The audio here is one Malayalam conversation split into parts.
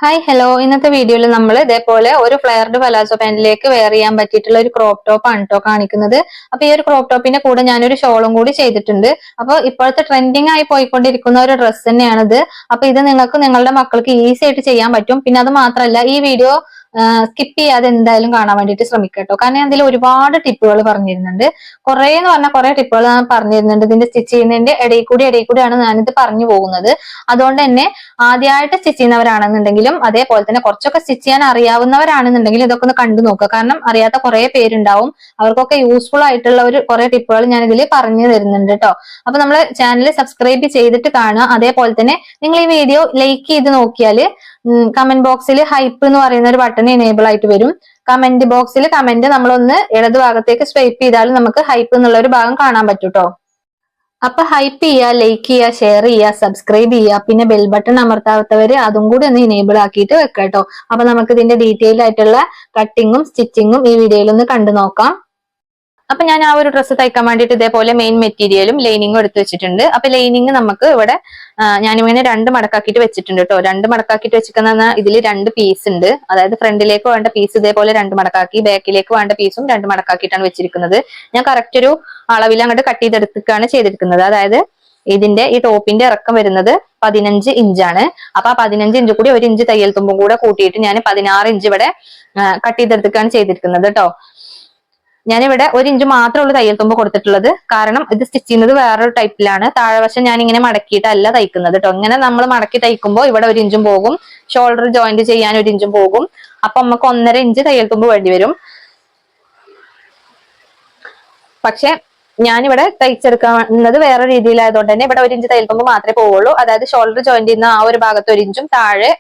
ഹായ് ഹലോ, ഇന്നത്തെ വീഡിയോയിൽ നമ്മൾ ഇതേപോലെ ഒരു ഫ്ലെയർഡ് പലാസോ പാന്റിലേക്ക് വെയർ ചെയ്യാൻ പറ്റിയിട്ടുള്ള ഒരു ക്രോപ്പ് ടോപ്പ് ആണ് കേട്ടോ കാണിക്കുന്നത്. അപ്പൊ ഈ ഒരു ക്രോപ്പ് ടോപ്പിന്റെ കൂടെ ഞാനൊരു ഷോളും കൂടി ചെയ്തിട്ടുണ്ട്. അപ്പൊ ഇപ്പോഴത്തെ ട്രെൻഡിങ് ആയി പോയിക്കൊണ്ടിരിക്കുന്ന ഒരു ഡ്രസ്സ് തന്നെയാണിത്. അപ്പൊ ഇത് നിങ്ങൾക്ക് നിങ്ങളുടെ മക്കൾക്ക് ഈസി ആയിട്ട് ചെയ്യാൻ പറ്റും. പിന്നെ അത് മാത്രമല്ല, ഈ വീഡിയോ സ്കിപ്പ് ചെയ്യാതെ എന്തായാലും കാണാൻ വേണ്ടിയിട്ട് ശ്രമിക്കുക കേട്ടോ. കാരണം അതിൽ ഒരുപാട് ടിപ്പുകൾ പറഞ്ഞിരുന്നുണ്ട്. കുറെ എന്ന് പറഞ്ഞാൽ കുറെ ടിപ്പുകൾ ഞാൻ പറഞ്ഞിരുന്നുണ്ട്. ഇതിന്റെ സ്റ്റിച്ച് ചെയ്യുന്നതിന്റെ ഇടയിൽ കൂടിയാണ് ഞാനിത് പറഞ്ഞു പോകുന്നത്. അതുകൊണ്ട് തന്നെ ആദ്യമായിട്ട് സ്റ്റിച്ച് ചെയ്യുന്നവരാണെന്നുണ്ടെങ്കിലും അതേപോലെ തന്നെ കുറച്ചൊക്കെ സ്റ്റിച്ച് ചെയ്യാൻ അറിയാവുന്നവരാണെന്നുണ്ടെങ്കിലും ഇതൊക്കെ ഒന്ന് കണ്ടു നോക്കുക. കാരണം അറിയാത്ത കുറെ പേരുണ്ടാവും. അവർക്കൊക്കെ യൂസ്ഫുൾ ആയിട്ടുള്ള ഒരു കുറെ ടിപ്പുകൾ ഞാൻ ഇതിൽ പറഞ്ഞു തരുന്നുണ്ട് കേട്ടോ. അപ്പൊ നമ്മൾ ചാനൽ സബ്സ്ക്രൈബ് ചെയ്തിട്ട് കാണുക. അതേപോലെ തന്നെ നിങ്ങൾ ഈ വീഡിയോ ലൈക്ക് ചെയ്ത് നോക്കിയാല് കമന്റ് ബോക്സിൽ ഹൈപ്പ് എന്ന് പറയുന്ന ഒരു ബട്ടൺ എനേബിൾ ആയിട്ട് വരും. കമന്റ് ബോക്സിൽ കമന്റ് നമ്മളൊന്ന് ഇടത് ഭാഗത്തേക്ക് സ്വൈപ്പ് ചെയ്താൽ നമുക്ക് ഹൈപ്പ് എന്നുള്ള ഒരു ഭാഗം കാണാൻ പറ്റും കേട്ടോ. അപ്പൊ ഹൈപ്പ് ചെയ്യുക, ലൈക്ക് ചെയ്യുക, ഷെയർ ചെയ്യുക, സബ്സ്ക്രൈബ് ചെയ്യുക, പിന്നെ ബെൽ ബട്ടൺ അമർത്താത്തവര് അതും കൂടി ഒന്ന് ഇനേബിൾ ആക്കിയിട്ട് വെക്കാം കേട്ടോ. അപ്പൊ നമുക്ക് ഇതിന്റെ ഡീറ്റെയിൽ ആയിട്ടുള്ള കട്ടിങ്ങും സ്റ്റിച്ചിങ്ങും ഈ വീഡിയോയിൽ ഒന്ന് കണ്ടു നോക്കാം. അപ്പൊ ഞാൻ ആ ഒരു ഡ്രസ്സ് തയ്ക്കാൻ വേണ്ടിയിട്ട് ഇതേപോലെ മെയിൻ മെറ്റീരിയലും ലൈനിങ്ങും എടുത്ത് വെച്ചിട്ടുണ്ട്. അപ്പൊ ലൈനിങ് നമുക്ക് ഇവിടെ ഞാനിങ്ങനെ രണ്ട് മടക്കാക്കിയിട്ട് വെച്ചിട്ടുണ്ട് കേട്ടോ. രണ്ട് മടക്കാക്കിയിട്ട് വെച്ചിരിക്കുന്ന ഇതിൽ രണ്ട് പീസ് ഉണ്ട്. അതായത് ഫ്രണ്ടിലേക്ക് വേണ്ട പീസ് ഇതേപോലെ രണ്ട് മടക്കാക്കി, ബാക്കിലേക്ക് വേണ്ട പീസും രണ്ട് മടക്കാക്കിയിട്ടാണ് വെച്ചിരിക്കുന്നത്. ഞാൻ കറക്റ്റ് ഒരു അളവിൽ അങ്ങോട്ട് കട്ട് ചെയ്തെടുത്തിട്ടാണ് ചെയ്തിരിക്കുന്നത്. അതായത് ഇതിന്റെ ഈ ടോപ്പിന്റെ ഇറക്കം വരുന്നത് 15 ഇഞ്ചാണ്. അപ്പൊ ആ 15 ഇഞ്ച് കൂടി 1 ഇഞ്ച് തയ്യൽ തുമ്പും കൂടെ കൂട്ടിയിട്ട് ഞാൻ 16 ഇഞ്ച് ഇവിടെ കട്ട് ചെയ്തെടുത്തിട്ടാണ് ചെയ്തിരിക്കുന്നത് കേട്ടോ. ഞാനിവിടെ 1 ഇഞ്ച് മാത്രമുള്ള തയ്യൽ തുമ്പ് കൊടുത്തിട്ടുള്ളത്. കാരണം ഇത് സ്റ്റിച്ച് ചെയ്യുന്നത് വേറൊരു ടൈപ്പിലാണ്. താഴെവശം ഞാൻ ഇങ്ങനെ മടക്കിയിട്ടല്ല തയ്ക്കുന്നത് കേട്ടോ. ഇങ്ങനെ നമ്മൾ മടക്കി തയ്ക്കുമ്പോൾ ഇവിടെ 1 ഇഞ്ചും പോകും, ഷോൾഡർ ജോയിന്റ് ചെയ്യാൻ 1 ഇഞ്ചും പോകും. അപ്പൊ നമുക്ക് 1.5 ഇഞ്ച് തയ്യൽ തുമ്പ് വേണ്ടി വരും. പക്ഷെ ഞാനിവിടെ തയ്ച്ചെടുക്കുന്നത് വേറെ രീതിയിലായതുകൊണ്ട് തന്നെ ഇവിടെ 1 ഇഞ്ച് തയ്യൽ തുമ്പ് മാത്രമേ പോവുള്ളൂ. അതായത് ഷോൾഡർ ജോയിന്റ് ചെയ്യുന്ന ആ ഒരു ഭാഗത്ത് 1 ഇഞ്ചും താഴെ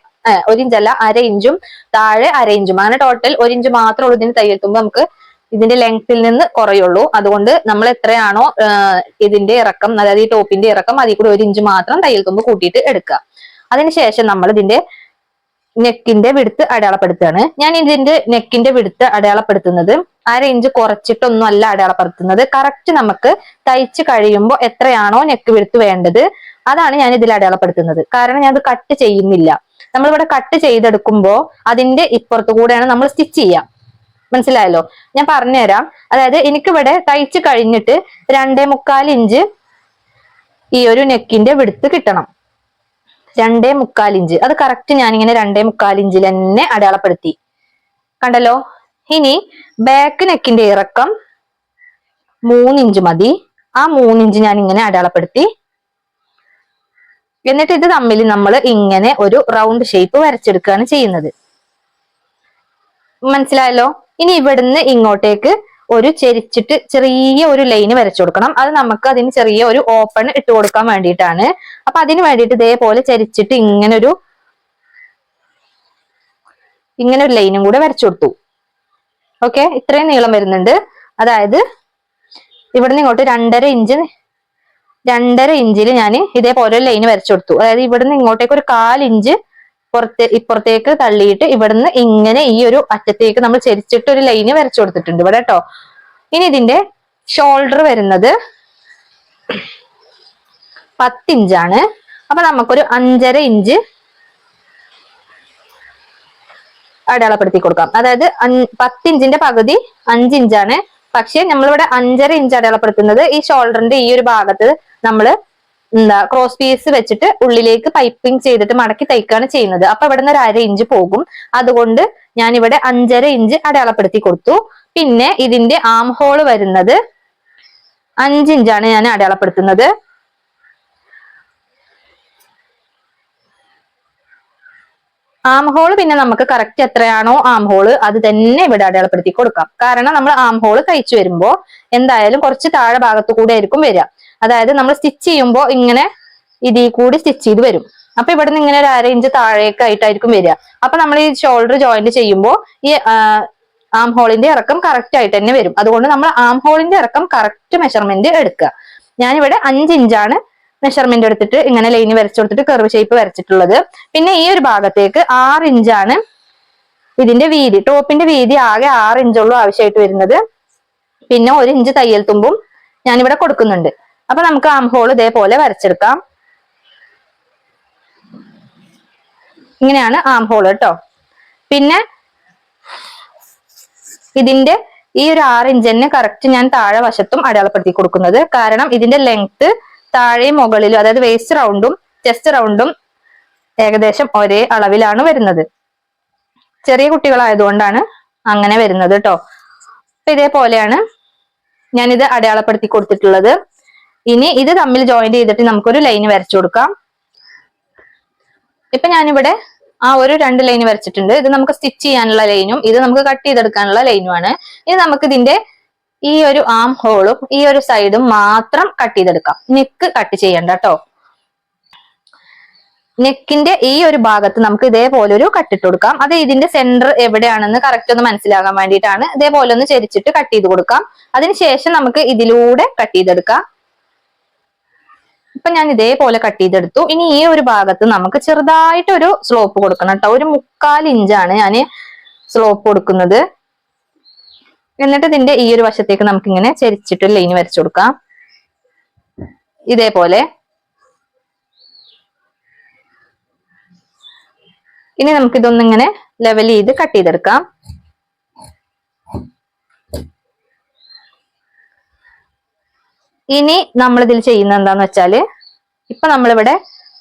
1 ഇഞ്ചല്ല 1/2 ഇഞ്ചും താഴെ 1/2 ഇഞ്ചും, അങ്ങനെ ടോട്ടൽ 1 ഇഞ്ച് മാത്രമേ ഉള്ളൂ ഇതിന് തയ്യൽ തുമ്പ് നമുക്ക് ഇതിന്റെ ലെങ്ത്തിൽ നിന്ന് കുറയുള്ളൂ. അതുകൊണ്ട് നമ്മൾ എത്രയാണോ ഇതിന്റെ ഇറക്കം, അതായത് ഈ ടോപ്പിന്റെ ഇറക്കം, അതിൽ കൂടി 1 ഇഞ്ച് മാത്രം തയ്യൽ തുമ്പ് കൂട്ടിയിട്ട് എടുക്കുക. അതിനുശേഷം നമ്മൾ ഇതിന്റെ നെക്കിന്റെ വിടുത്ത് അടയാളപ്പെടുത്തുകയാണ്. ഞാൻ ഇതിന്റെ നെക്കിന്റെ വിടുത്ത് അടയാളപ്പെടുത്തുന്നത് 1/2 ഇഞ്ച് കുറച്ചിട്ടൊന്നും അല്ല അടയാളപ്പെടുത്തുന്നത്. കറക്റ്റ് നമുക്ക് തയ്ച്ച് കഴിയുമ്പോൾ എത്രയാണോ നെക്ക് വിടുത്ത് വേണ്ടത് അതാണ് ഞാൻ ഇതിൽ അടയാളപ്പെടുത്തുന്നത്. കാരണം ഞാൻ അത് കട്ട് ചെയ്യുന്നില്ല. നമ്മളിവിടെ കട്ട് ചെയ്തെടുക്കുമ്പോൾ അതിന്റെ ഇപ്പുറത്തു കൂടെയാണ് നമ്മൾ സ്റ്റിച്ച് ചെയ്യുക. മനസ്സിലായല്ലോ? ഞാൻ പറഞ്ഞുതരാം. അതായത് എനിക്കിവിടെ തയ്ച്ച് കഴിഞ്ഞിട്ട് 2.25 ഇഞ്ച് ഈ ഒരു നെക്കിന്റെ വിടുത്ത് കിട്ടണം. 2.25 ഇഞ്ച്, അത് കറക്റ്റ് ഞാനിങ്ങനെ 2.25 ഇഞ്ചിൽ തന്നെ അടയാളപ്പെടുത്തി. കണ്ടല്ലോ? ഇനി ബാക്ക് നെക്കിന്റെ ഇറക്കം 3 ഇഞ്ച് മതി. ആ 3 ഇഞ്ച് ഞാൻ ഇങ്ങനെ അടയാളപ്പെടുത്തി. എന്നിട്ട് ഇത് തമ്മിൽ നമ്മൾ ഇങ്ങനെ ഒരു റൗണ്ട് ഷേപ്പ് വരച്ചെടുക്കുകയാണ് ചെയ്യുന്നത്. മനസ്സിലായല്ലോ? ഇനി ഇവിടുന്ന് ഇങ്ങോട്ടേക്ക് ഒരു ചെരിച്ചിട്ട് ചെറിയ ഒരു ലൈന് വരച്ചു കൊടുക്കണം. അത് നമുക്ക് അതിന് ചെറിയ ഒരു ഓപ്പൺ ഇട്ട് കൊടുക്കാൻ വേണ്ടിയിട്ടാണ്. അപ്പൊ അതിന് വേണ്ടിയിട്ട് ഇതേപോലെ ചെരിച്ചിട്ട് ഇങ്ങനെ ഒരു ലൈനും കൂടെ വരച്ചു കൊടുത്തു. ഓക്കെ, ഇത്രയും നീളം വരുന്നുണ്ട്. അതായത് ഇവിടുന്ന് ഇങ്ങോട്ട് 2.5 ഇഞ്ചിൽ ഞാൻ ഇതേപോലെ ഒരു ലൈന് വരച്ചു കൊടുത്തു. അതായത് ഇവിടുന്ന് ഇങ്ങോട്ടേക്ക് ഒരു 1/4 ഇഞ്ച് ഇപ്പുറത്തേക്ക് തള്ളിയിട്ട് ഇവിടുന്ന് ഇങ്ങനെ ഈ ഒരു അറ്റത്തേക്ക് നമ്മൾ ചെരിച്ചിട്ട് ഒരു ലൈന് വരച്ചു കൊടുത്തിട്ടുണ്ട് ഇവിടെ കേട്ടോ. ഇനി ഇതിന്റെ ഷോൾഡർ വരുന്നത് 10 ഇഞ്ചാണ്. അപ്പൊ നമുക്കൊരു 5.5 ഇഞ്ച് അടയാളപ്പെടുത്തി കൊടുക്കാം. അതായത് 10 ഇഞ്ചിന്റെ പകുതി 5 ഇഞ്ചാണ്. പക്ഷെ നമ്മളിവിടെ 5.5 ഇഞ്ച് അടയാളപ്പെടുത്തുന്നത് ഈ ഷോൾഡറിന്റെ ഈ ഒരു ഭാഗത്ത് നമ്മൾ ക്രോസ് പീസ് വെച്ചിട്ട് ഉള്ളിലേക്ക് പൈപ്പിംഗ് ചെയ്തിട്ട് മടക്കി തയ്ക്കുകയാണ് ചെയ്യുന്നത്. അപ്പൊ ഇവിടെ നിന്ന് ഒരു 1/2 ഇഞ്ച് പോകും. അതുകൊണ്ട് ഞാൻ ഇവിടെ 5.5 ഇഞ്ച് അടയാളപ്പെടുത്തി കൊടുത്തു. പിന്നെ ഇതിന്റെ ആം ഹോള് വരുന്നത് 5 ഇഞ്ചാണ് ഞാൻ അടയാളപ്പെടുത്തുന്നത്. ആം ഹോള് പിന്നെ നമുക്ക് കറക്റ്റ് എത്രയാണോ ആം ഹോള് അത് തന്നെ ഇവിടെ അടയാളപ്പെടുത്തി കൊടുക്കാം. കാരണം നമ്മൾ ആം ഹോള് തയ്ച്ചു വരുമ്പോ എന്തായാലും കുറച്ച് താഴെ ഭാഗത്തു കൂടെ ആയിരിക്കും വരിക. അതായത് നമ്മൾ സ്റ്റിച്ച് ചെയ്യുമ്പോൾ ഇങ്ങനെ ഇതിൽ കൂടി സ്റ്റിച്ച് ചെയ്ത് വരും. അപ്പൊ ഇവിടെ നിന്ന് ഇങ്ങനെ ഒരു 1/2 ഇഞ്ച് താഴേക്കായിട്ടായിരിക്കും വരിക. അപ്പൊ നമ്മൾ ഈ ഷോൾഡർ ജോയിന്റ് ചെയ്യുമ്പോൾ ഈ ആം ഹോളിന്റെ ഇറക്കം കറക്റ്റ് ആയിട്ട് തന്നെ വരും. അതുകൊണ്ട് നമ്മൾ ആം ഹോളിന്റെ ഇറക്കം കറക്റ്റ് മെഷർമെന്റ് എടുക്കുക. ഞാനിവിടെ 5 ഇഞ്ചാണ് മെഷർമെന്റ് എടുത്തിട്ട് ഇങ്ങനെ ലൈന് വരച്ചു കൊടുത്തിട്ട് കർവ് ഷേപ്പ് വരച്ചിട്ടുള്ളത്. പിന്നെ ഈ ഒരു ഭാഗത്തേക്ക് 6 ഇഞ്ചാണ് ഇതിന്റെ വീതി. ടോപ്പിന്റെ വീതി ആകെ 6 ഇഞ്ചുള്ളൂ ആവശ്യമായിട്ട് വരുന്നത്. പിന്നെ 1 ഇഞ്ച് തയ്യൽ തുമ്പും ഞാനിവിടെ കൊടുക്കുന്നുണ്ട്. അപ്പൊ നമുക്ക് ആം ഹോൾ ഇതേപോലെ വരച്ചെടുക്കാം. ഇങ്ങനെയാണ് ആം ഹോൾ കേട്ടോ. പിന്നെ ഇതിന്റെ ഈ ഒരു 6 ഇഞ്ച് തന്നെ കറക്റ്റ് ഞാൻ താഴെ വശത്തും അടയാളപ്പെടുത്തി കൊടുക്കുന്നത്. കാരണം ഇതിന്റെ ലെങ്ത് താഴെയും മുകളിലും, അതായത് വേസ്റ്റ് റൗണ്ടും ചെസ്റ്റ് റൗണ്ടും ഏകദേശം ഒരേ അളവിലാണ് വരുന്നത്. ചെറിയ കുട്ടികളായതുകൊണ്ടാണ് അങ്ങനെ വരുന്നത് കേട്ടോ. അപ്പൊ ഇതേപോലെയാണ് ഞാനിത് അടയാളപ്പെടുത്തി കൊടുത്തിട്ടുള്ളത്. ഇനി ഇത് തമ്മിൽ ജോയിന്റ് ചെയ്തിട്ട് നമുക്കൊരു ലൈൻ വരച്ചു കൊടുക്കാം. ഇപ്പൊ ഞാനിവിടെ ആ ഒരു 2 ലൈൻ വരച്ചിട്ടുണ്ട്. ഇത് നമുക്ക് സ്റ്റിച്ച് ചെയ്യാനുള്ള ലൈനും ഇത് നമുക്ക് കട്ട് ചെയ്തെടുക്കാനുള്ള ലൈനുമാണ്. ഇനി നമുക്ക് ഇതിന്റെ ഈ ഒരു ആം ഹോളും ഈ ഒരു സൈഡും മാത്രം കട്ട് ചെയ്തെടുക്കാം. നെക്ക് കട്ട് ചെയ്യണ്ട കേട്ടോ. നെക്കിന്റെ ഈ ഒരു ഭാഗത്ത് നമുക്ക് ഇതേപോലെ ഒരു കട്ടിട്ട് കൊടുക്കാം. അത് ഇതിന്റെ സെന്റർ എവിടെയാണെന്ന് കറക്റ്റ് ഒന്ന് മനസ്സിലാകാൻ വേണ്ടിയിട്ടാണ്. ഇതേപോലെ ഒന്ന് ചെരിച്ചിട്ട് കട്ട് ചെയ്ത് കൊടുക്കാം. അതിനുശേഷം നമുക്ക് ഇതിലൂടെ കട്ട് ചെയ്തെടുക്കാം. ഇപ്പൊ ഞാൻ ഇതേപോലെ കട്ട് ചെയ്തെടുത്തു. ഇനി ഈ ഒരു ഭാഗത്ത് നമുക്ക് ചെറുതായിട്ടൊരു സ്ലോപ്പ് കൊടുക്കണം കേട്ടോ. ഒരു 3/4 ഇഞ്ചാണ് ഞാൻ സ്ലോപ്പ് കൊടുക്കുന്നത്. എന്നിട്ട് ഇതിന്റെ ഈ ഒരു വശത്തേക്ക് നമുക്ക് ഇങ്ങനെ ചെരിച്ചിട്ട് ലൈൻ വരച്ചു കൊടുക്കാം. ഇതേപോലെ. ഇനി നമുക്ക് ഇതൊന്നിങ്ങനെ ലെവൽ ചെയ്ത് കട്ട് ചെയ്തെടുക്കാം. ഇനി നമ്മൾ ഇതിൽ ചെയ്യുന്നത് എന്താന്ന് വെച്ചാല്, ഇപ്പൊ നമ്മളിവിടെ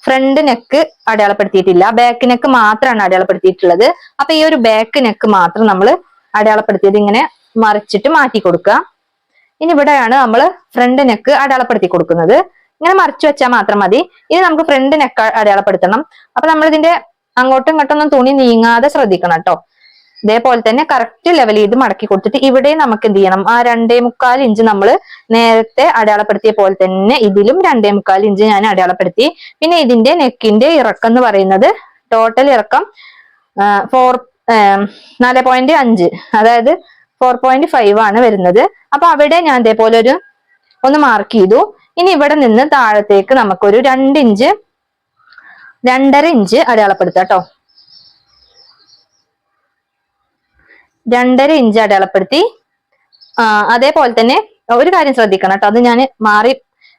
ഫ്രണ്ട് നെക്ക് അടയാളപ്പെടുത്തിയിട്ടില്ല, ബാക്ക് നെക്ക് മാത്രമാണ് അടയാളപ്പെടുത്തിയിട്ടുള്ളത്. അപ്പൊ ഈ ഒരു ബാക്ക് നെക്ക് മാത്രം നമ്മൾ അടയാളപ്പെടുത്തിയത് ഇങ്ങനെ മറിച്ചിട്ട് മാറ്റി കൊടുക്കുക. ഇനി ഇവിടെയാണ് നമ്മൾ ഫ്രണ്ട് നെക്ക് അടയാളപ്പെടുത്തി കൊടുക്കുന്നത്. ഇങ്ങനെ മറിച്ചു വെച്ചാൽ മാത്രം മതി. ഇനി നമുക്ക് ഫ്രണ്ട് നെക്ക് അടയാളപ്പെടുത്തണം. അപ്പൊ നമ്മൾ ഇതിന്റെ അങ്ങോട്ടും ഇങ്ങോട്ടും ഒന്നും തുണി നീങ്ങാതെ ശ്രദ്ധിക്കണം കേട്ടോ. ഇതേപോലെ തന്നെ കറക്റ്റ് ലെവൽ ചെയ്ത് മടക്കി കൊടുത്തിട്ട് ഇവിടെ നമുക്ക് എന്ത് ചെയ്യണം, ആ 2.25 ഇഞ്ച് നമ്മൾ നേരത്തെ അടയാളപ്പെടുത്തിയ പോലെ തന്നെ ഇതിലും 2.25 ഇഞ്ച് ഞാൻ അടയാളപ്പെടുത്തി. പിന്നെ ഇതിന്റെ നെക്കിന്റെ ഇറക്കം എന്ന് പറയുന്നത് ടോട്ടൽ ഇറക്കം 4.5, അതായത് 4.5 ആണ് വരുന്നത്. അപ്പൊ അവിടെ ഞാൻ ഇതേപോലെ ഒന്ന് മാർക്ക് ചെയ്തു. ഇനി ഇവിടെ നിന്ന് താഴത്തേക്ക് നമുക്കൊരു 2.5 ഇഞ്ച് അടയാളപ്പെടുത്താം കേട്ടോ. 2.5 ഇഞ്ച് അടയാളപ്പെടുത്തി. അതേപോലെ തന്നെ ഒരു കാര്യം ശ്രദ്ധിക്കണം കേട്ടോ, അത് ഞാൻ മാറി.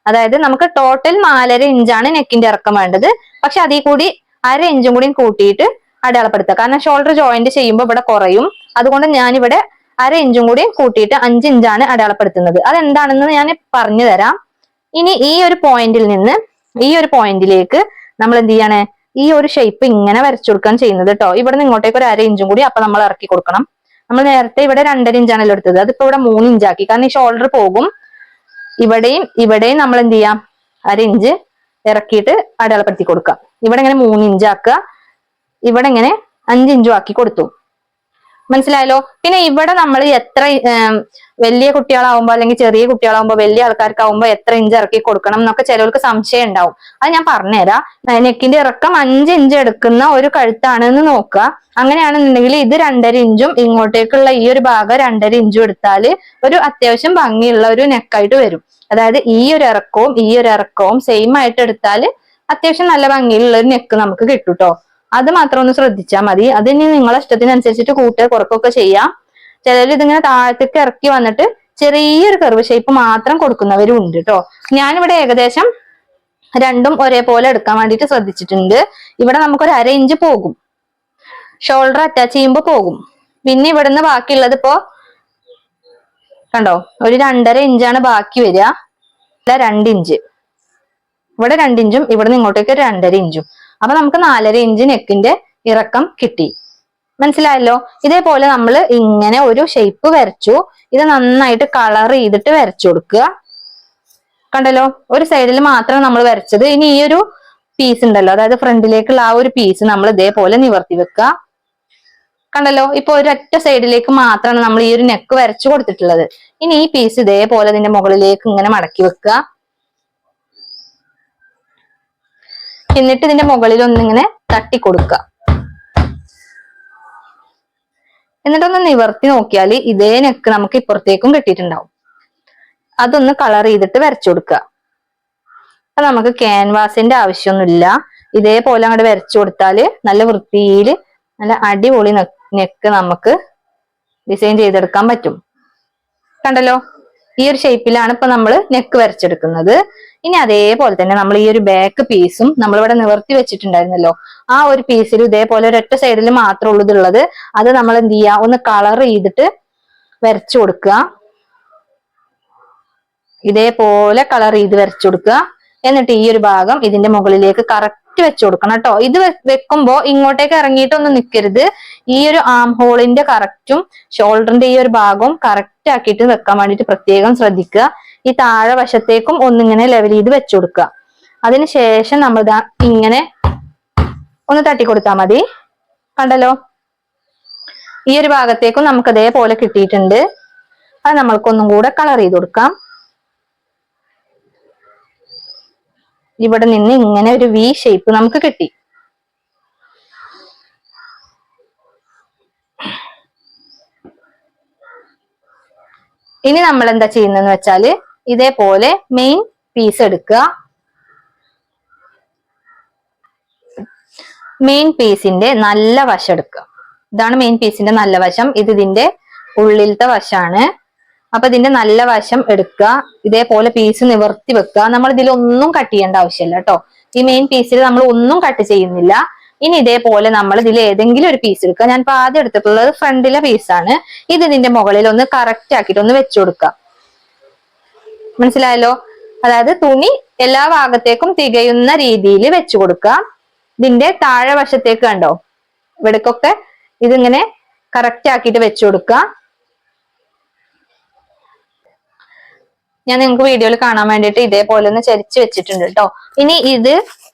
അതായത് നമുക്ക് ടോട്ടൽ 4.5 ഇഞ്ചാണ് നെക്കിന്റെ ഇറക്കം വേണ്ടത്. പക്ഷെ അതിൽ കൂടി 1/2 ഇഞ്ചും കൂടി കൂട്ടിയിട്ട് അടയാളപ്പെടുത്തുക. കാരണം ഷോൾഡർ ജോയിന്റ് ചെയ്യുമ്പോൾ ഇവിടെ കുറയും. അതുകൊണ്ട് ഞാനിവിടെ 1/2 ഇഞ്ചും കൂടി കൂട്ടിയിട്ട് 5 ഇഞ്ചാണ് അടയാളപ്പെടുത്തുന്നത്. അതെന്താണെന്ന് ഞാൻ പറഞ്ഞു തരാം. ഇനി ഈ ഒരു പോയിന്റിൽ നിന്ന് ഈ ഒരു പോയിന്റിലേക്ക് നമ്മൾ എന്ത് ചെയ്യാണ്, ഈ ഒരു ഷേപ്പ് ഇങ്ങനെ വരച്ചു കൊടുക്കാൻ ചെയ്യുന്നത് കേട്ടോ. ഇവിടെ നിന്ന് ഇങ്ങോട്ടേക്ക് ഒരു 1/2 ഇഞ്ചും കൂടി അപ്പൊ നമ്മൾ ഇറക്കി കൊടുക്കണം. നമ്മൾ നേരത്തെ ഇവിടെ 2.5 ഇഞ്ചാണല്ലോ എടുത്തത്, അതിപ്പോ ഇവിടെ 3 ഇഞ്ചാക്കി. കാരണം ഈ ഷോൾഡർ പോകും. ഇവിടെയും നമ്മൾ എന്ത് ചെയ്യാം, 1/2 ഇഞ്ച് ഇറക്കിയിട്ട് അടയാളപ്പെടുത്തി കൊടുക്കാം. ഇവിടെ ഇങ്ങനെ 3 ഇഞ്ചാക്കുക, ഇവിടെ ഇങ്ങനെ 5 ഇഞ്ചും ആക്കി കൊടുത്തു. മനസ്സിലായല്ലോ. പിന്നെ ഇവിടെ നമ്മൾ എത്ര വലിയ കുട്ടികളാവുമ്പോ അല്ലെങ്കിൽ ചെറിയ കുട്ടികളാവുമ്പോ വലിയ ആൾക്കാർക്കാവുമ്പോ എത്ര ഇഞ്ച് ഇറക്കി കൊടുക്കണം എന്നൊക്കെ ചിലർക്ക് സംശയം ഉണ്ടാവും. അത് ഞാൻ പറഞ്ഞുതരാം. നെക്കിന്റെ ഇറക്കം 5 ഇഞ്ച് എടുക്കുന്ന ഒരു കഴുത്താണെന്ന് നോക്കുക. അങ്ങനെയാണെന്നുണ്ടെങ്കിൽ ഇത് 2.5 ഇഞ്ചും ഇങ്ങോട്ടേക്കുള്ള ഈ ഒരു ഭാഗം 2.5 ഇഞ്ചും എടുത്താൽ ഒരു അത്യാവശ്യം ഭംഗിയുള്ള ഒരു നെക്കായിട്ട് വരും. അതായത് ഈ ഒരു ഇറക്കവും സെയിം ആയിട്ട് എടുത്താൽ അത്യാവശ്യം നല്ല ഭംഗിയുള്ള ഒരു നെക്ക് നമുക്ക് കിട്ടും കേട്ടോ. അത് മാത്രം ഒന്ന് ശ്രദ്ധിച്ചാൽ മതി. അതിന് നിങ്ങളെ ഇഷ്ടത്തിനനുസരിച്ചിട്ട് കൂട്ടുക കുറക്കൊക്കെ ചെയ്യാം. ചിലർ ഇതിങ്ങനെ താഴത്തേക്ക് ഇറക്കി വന്നിട്ട് ചെറിയൊരു കർവ് ഷേപ്പ് മാത്രം കൊടുക്കുന്നവരും ഉണ്ട് കേട്ടോ. ഞാനിവിടെ ഏകദേശം രണ്ടും ഒരേപോലെ എടുക്കാൻ വേണ്ടിയിട്ട് ശ്രദ്ധിച്ചിട്ടുണ്ട്. ഇവിടെ നമുക്കൊരു 1/2 ഇഞ്ച് പോകും, ഷോൾഡർ അറ്റാച്ച് ചെയ്യുമ്പോൾ പോകും. പിന്നെ ഇവിടുന്ന് ബാക്കിയുള്ളത് ഇപ്പോ കണ്ടോ, ഒരു 2.5 ഇഞ്ചാണ് ബാക്കി വരിക. 2 ഇഞ്ച് ഇവിടെ 2 ഇഞ്ചും ഇവിടുന്ന് ഇങ്ങോട്ടേക്ക് 2.5 ഇഞ്ചും. അപ്പൊ നമുക്ക് 4.5 ഇഞ്ച് നെക്കിന്റെ ഇറക്കം കിട്ടി. മനസ്സിലായല്ലോ. ഇതേപോലെ നമ്മൾ ഇങ്ങനെ ഒരു ഷേപ്പ് വരച്ചു. ഇത് നന്നായിട്ട് കളർ ചെയ്തിട്ട് വരച്ചു കൊടുക്കുക. കണ്ടല്ലോ, ഒരു സൈഡിൽ മാത്രം നമ്മൾ വരച്ചത്. ഇനി ഈ ഒരു പീസ് ഉണ്ടല്ലോ, അതായത് ഫ്രണ്ടിലേക്കുള്ള ആ ഒരു പീസ് നമ്മൾ ഇതേപോലെ നിവർത്തി വെക്കുക. കണ്ടല്ലോ, ഇപ്പൊ ഒരൊറ്റ സൈഡിലേക്ക് മാത്രമാണ് നമ്മൾ ഈ ഒരു നെക്ക് വരച്ചു കൊടുത്തിട്ടുള്ളത്. ഇനി ഈ പീസ് ഇതേപോലെ ഇതിന്റെ മുകളിലേക്ക് ഇങ്ങനെ മടക്കി വെക്കുക. എന്നിട്ട് ഇതിന്റെ മുകളിൽ ഒന്നിങ്ങനെ തട്ടി കൊടുക്കുക. എന്നിട്ടൊന്ന് നിവർത്തി നോക്കിയാൽ ഇതേ നെക്ക് നമുക്ക് ഇപ്പുറത്തേക്കും കിട്ടിയിട്ടുണ്ടാവും. അതൊന്ന് കളർ ചെയ്തിട്ട് വരച്ചു കൊടുക്കുക. അപ്പൊ നമുക്ക് ക്യാൻവാസിന്റെ ആവശ്യമൊന്നുമില്ല. ഇതേപോലെ അങ്ങോട്ട് വരച്ചു കൊടുത്താല് നല്ല വൃത്തിയിൽ നല്ല അടിപൊളി നെക്ക് നമുക്ക് ഡിസൈൻ ചെയ്തെടുക്കാൻ പറ്റും. കണ്ടല്ലോ, ഈ ഒരു ഷേപ്പിലാണ് ഇപ്പൊ നമ്മൾ നെക്ക് വരച്ചെടുക്കുന്നത്. ഇനി അതേപോലെ തന്നെ നമ്മൾ ഈ ഒരു ബാക്ക് പീസും നമ്മളിവിടെ നിവർത്തി വെച്ചിട്ടുണ്ടായിരുന്നല്ലോ, ആ ഒരു പീസിൽ ഇതേപോലെ ഒരൊറ്റ സൈഡിൽ മാത്രമേ ഉള്ളൂ ഇതുള്ളത്. അത് നമ്മൾ എന്ത് ചെയ്യുക, ഒന്ന് കളർ ചെയ്തിട്ട് വരച്ചു കൊടുക്കുക. ഇതേപോലെ കളർ ചെയ്ത് വരച്ചു കൊടുക്കുക. എന്നിട്ട് ഈ ഒരു ഭാഗം ഇതിന്റെ മുകളിലേക്ക് കറക്റ്റ് വെച്ചു കൊടുക്കണം കേട്ടോ. ഇത് വെക്കുമ്പോ ഇങ്ങോട്ടേക്ക് ഇറങ്ങിയിട്ടൊന്നും നിൽക്കരുത്. ഈ ഒരു ആം ഹോളിന്റെ കറക്റ്റും ഷോൾഡറിന്റെ ഈ ഒരു ഭാഗവും കറക്റ്റ് ആക്കിയിട്ട് വെക്കാൻ വേണ്ടിയിട്ട് പ്രത്യേകം ശ്രദ്ധിക്കുക. ഈ താഴെ വശത്തേക്കും ഒന്നിങ്ങനെ ലെവൽ ചെയ്ത് വെച്ചു കൊടുക്കുക. അതിനുശേഷം നമ്മൾ ഇങ്ങനെ ഒന്ന് തട്ടിക്കൊടുത്താൽ മതി. കണ്ടല്ലോ, ഈ ഒരു ഭാഗത്തേക്കും നമുക്ക് അതേപോലെ കിട്ടിയിട്ടുണ്ട്. അത് നമ്മൾക്കൊന്നും കൂടെ കളർ ചെയ്ത് കൊടുക്കാം. ഇവിടെ നിന്ന് ഇങ്ങനെ ഒരു വി ഷേപ്പ് നമുക്ക് കിട്ടി. ഇനി നമ്മൾ എന്താ ചെയ്യുന്നതെന്ന് വെച്ചാല് ഇതേപോലെ മെയിൻ പീസ് എടുക്കുക. മെയിൻ പീസിന്റെ നല്ല വശം എടുക്കുക. ഇതാണ് മെയിൻ പീസിന്റെ നല്ല വശം. ഇത് ഇതിന്റെ ഉള്ളിലത്തെ വശമാണ്. അപ്പൊ ഇതിന്റെ നല്ല വശം എടുക്കുക. ഇതേപോലെ പീസ് നിവർത്തി വെക്കുക. നമ്മൾ ഇതിലൊന്നും കട്ട് ചെയ്യേണ്ട ആവശ്യമില്ല കേട്ടോ. ഈ മെയിൻ പീസിൽ നമ്മൾ ഒന്നും കട്ട് ചെയ്യുന്നില്ല. ഇനി ഇതേപോലെ നമ്മൾ ഇതിൽ ഏതെങ്കിലും ഒരു പീസ് എടുക്കുക. ഞാൻ ഇപ്പൊ ആദ്യം എടുത്തിട്ടുള്ളത് ഫ്രണ്ടിലെ പീസാണ്. ഇത് ഇതിന്റെ മുകളിൽ ഒന്ന് കറക്റ്റ് ആക്കിയിട്ട് ഒന്ന് വെച്ചു കൊടുക്കുക. മനസ്സിലായല്ലോ? അതായത് തുണി എല്ലാ ഭാഗത്തേക്കും തികയുന്ന രീതിയിൽ വെച്ചു കൊടുക്കുക. ഇതിന്റെ താഴെ വശത്തേക്ക് കണ്ടോ, ഇവിടേക്കൊക്കെ ഇതിങ്ങനെ കറക്റ്റ് ആക്കിയിട്ട് വെച്ചു കൊടുക്കുക. ഞാൻ നിങ്ങൾക്ക് വീഡിയോയിൽ കാണാൻ വേണ്ടിയിട്ട് ഇതേപോലെ ഒന്ന് ചരിച്ച് വെച്ചിട്ടുണ്ട് കേട്ടോ. ഇനി ഇത്